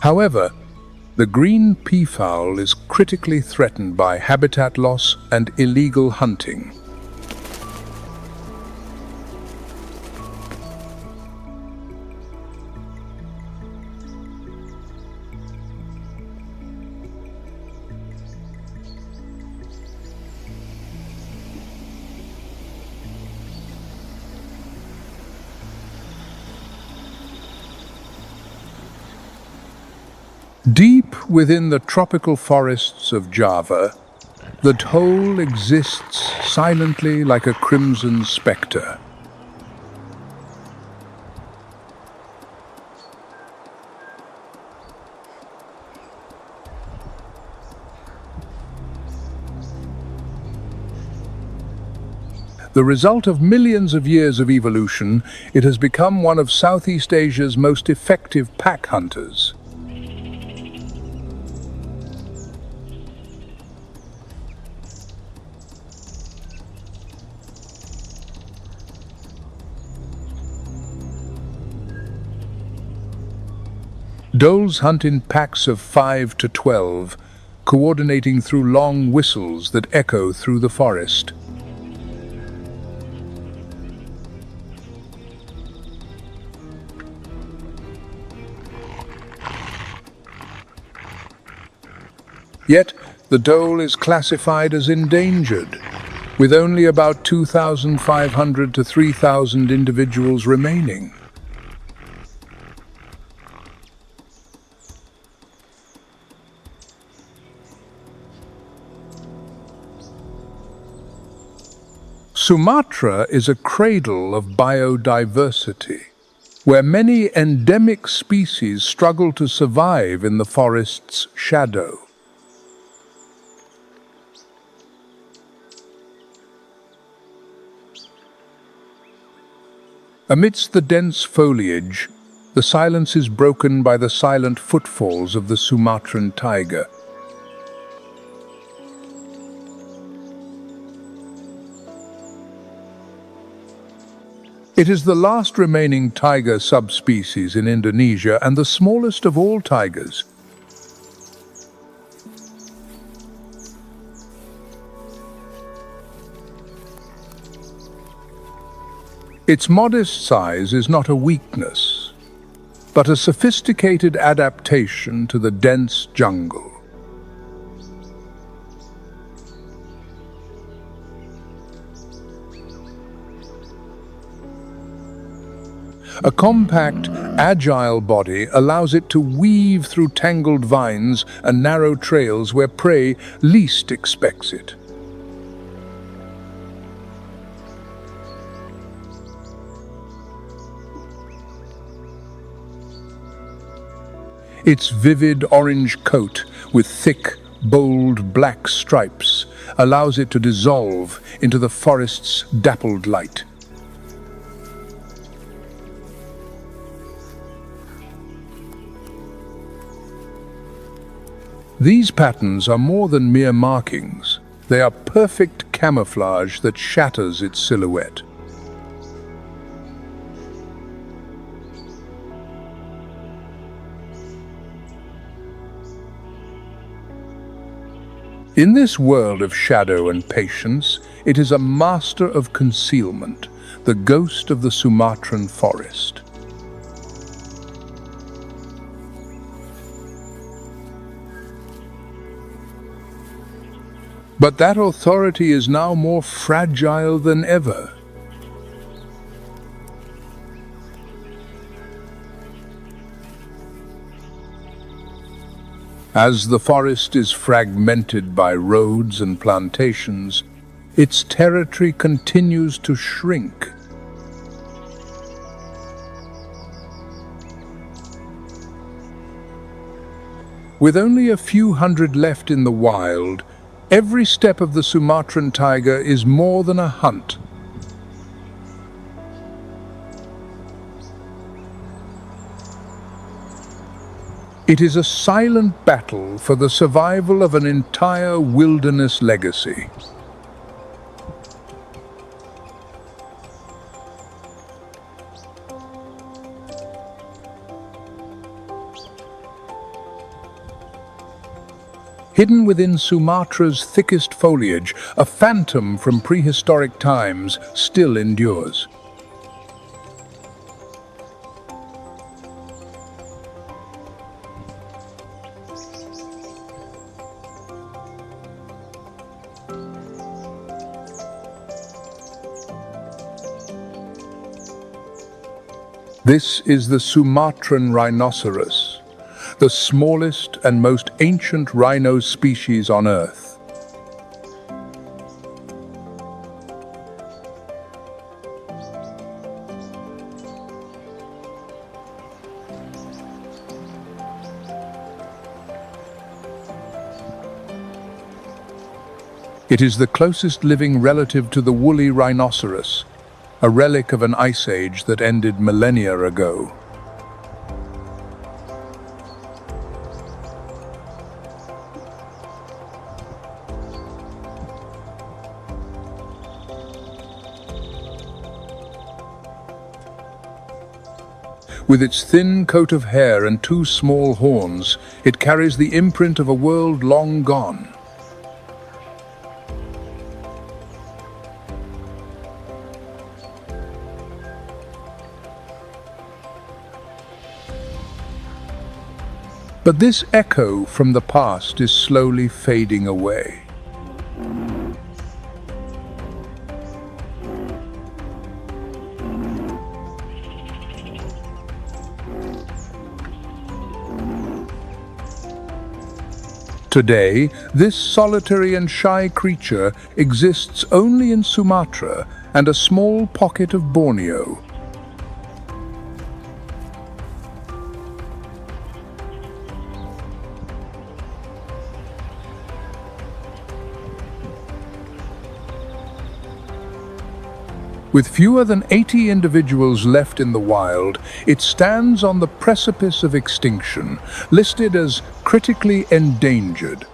However, the green peafowl is critically threatened by habitat loss and illegal hunting. Deep within the tropical forests of Java, the dhole exists silently like a crimson spectre. The result of millions of years of evolution, it has become one of Southeast Asia's most effective pack hunters. Dholes hunt in packs of 5 to 12, coordinating through long whistles that echo through the forest. Yet, the dhole is classified as endangered, with only about 2,500 to 3,000 individuals remaining. Sumatra is a cradle of biodiversity, where many endemic species struggle to survive in the forest's shadow. Amidst the dense foliage, the silence is broken by the silent footfalls of the Sumatran tiger. It is the last remaining tiger subspecies in Indonesia and the smallest of all tigers. Its modest size is not a weakness, but a sophisticated adaptation to the dense jungle. A compact, agile body allows it to weave through tangled vines and narrow trails where prey least expects it. Its vivid orange coat with thick, bold black stripes allows it to dissolve into the forest's dappled light. These patterns are more than mere markings. They are perfect camouflage that shatters its silhouette. In this world of shadow and patience, it is a master of concealment, the ghost of the Sumatran forest. But that authority is now more fragile than ever. As the forest is fragmented by roads and plantations, its territory continues to shrink. With only a few hundred left in the wild, every step of the Sumatran tiger is more than a hunt. It is a silent battle for the survival of an entire wilderness legacy. Hidden within Sumatra's thickest foliage, a phantom from prehistoric times still endures. This is the Sumatran rhinoceros, the smallest and most ancient rhino species on Earth. It is the closest living relative to the woolly rhinoceros, a relic of an ice age that ended millennia ago. With its thin coat of hair and two small horns, it carries the imprint of a world long gone. But this echo from the past is slowly fading away. Today, this solitary and shy creature exists only in Sumatra and a small pocket of Borneo. With fewer than 80 individuals left in the wild, it stands on the precipice of extinction, listed as critically endangered.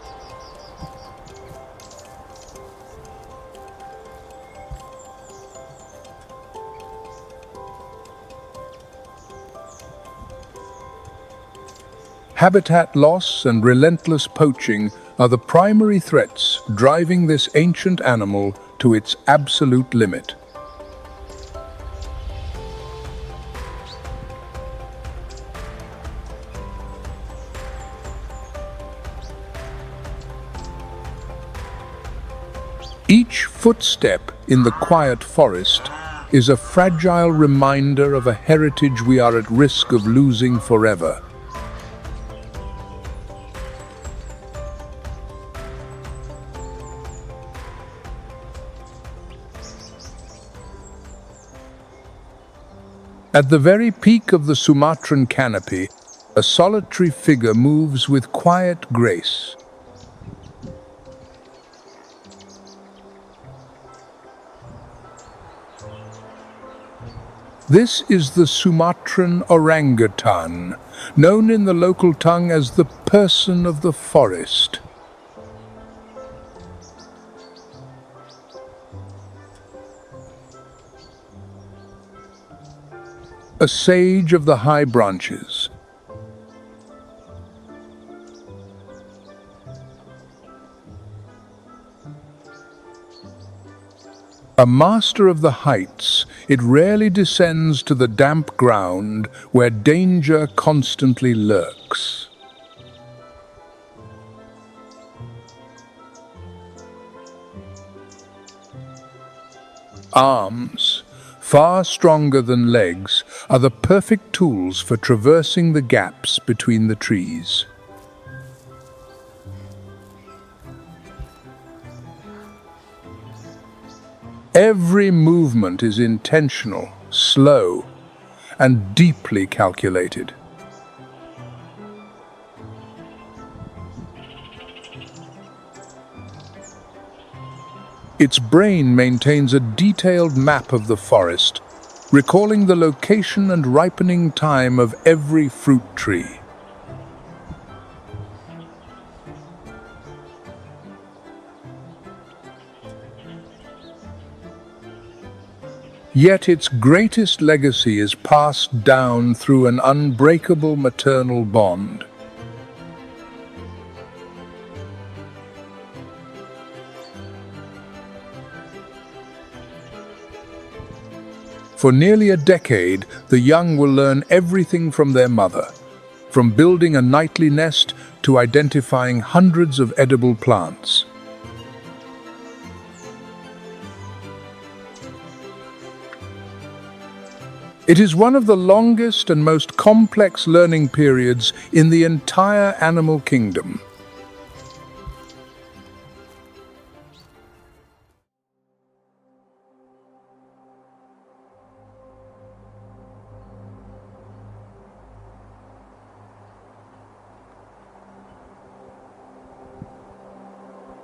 Habitat loss and relentless poaching are the primary threats driving this ancient animal to its absolute limit. Each footstep in the quiet forest is a fragile reminder of a heritage we are at risk of losing forever. At the very peak of the Sumatran canopy, a solitary figure moves with quiet grace. This is the Sumatran orangutan, known in the local tongue as the person of the forest. A sage of the high branches. A master of the heights, it rarely descends to the damp ground where danger constantly lurks. Arms, far stronger than legs, are the perfect tools for traversing the gaps between the trees. Every movement is intentional, slow, and deeply calculated. Its brain maintains a detailed map of the forest, recalling the location and ripening time of every fruit tree. Yet its greatest legacy is passed down through an unbreakable maternal bond. For nearly a decade, the young will learn everything from their mother, from building a nightly nest to identifying hundreds of edible plants. It is one of the longest and most complex learning periods in the entire animal kingdom.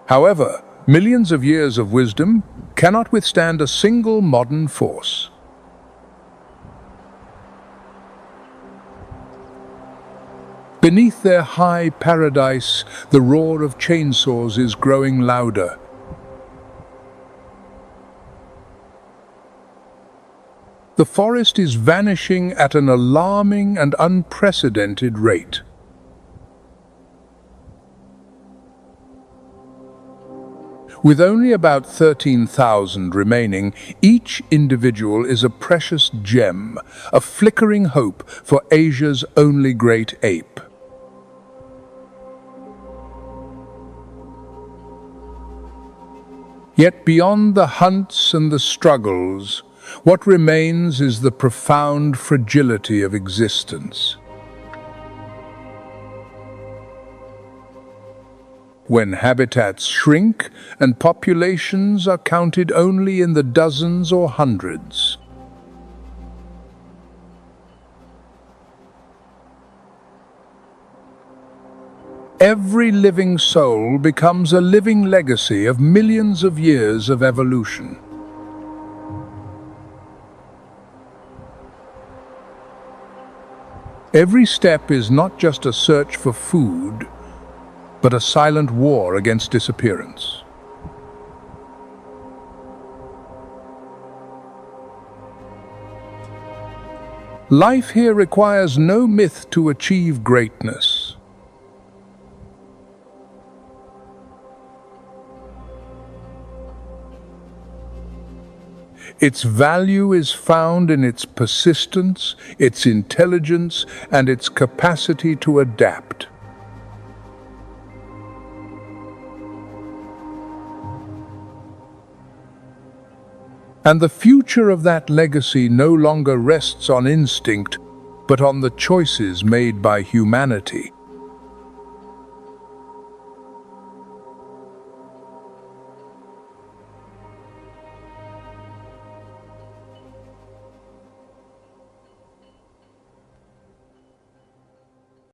However, millions of years of wisdom cannot withstand a single modern force. Beneath their high paradise, the roar of chainsaws is growing louder. The forest is vanishing at an alarming and unprecedented rate. With only about 13,000 remaining, each individual is a precious gem, a flickering hope for Asia's only great ape. Yet beyond the hunts and the struggles, what remains is the profound fragility of existence. When habitats shrink and populations are counted only in the dozens or hundreds. Every living soul becomes a living legacy of millions of years of evolution. Every step is not just a search for food, but a silent war against disappearance. Life here requires no myth to achieve greatness. Its value is found in its persistence, its intelligence, and its capacity to adapt. And the future of that legacy no longer rests on instinct, but on the choices made by humanity.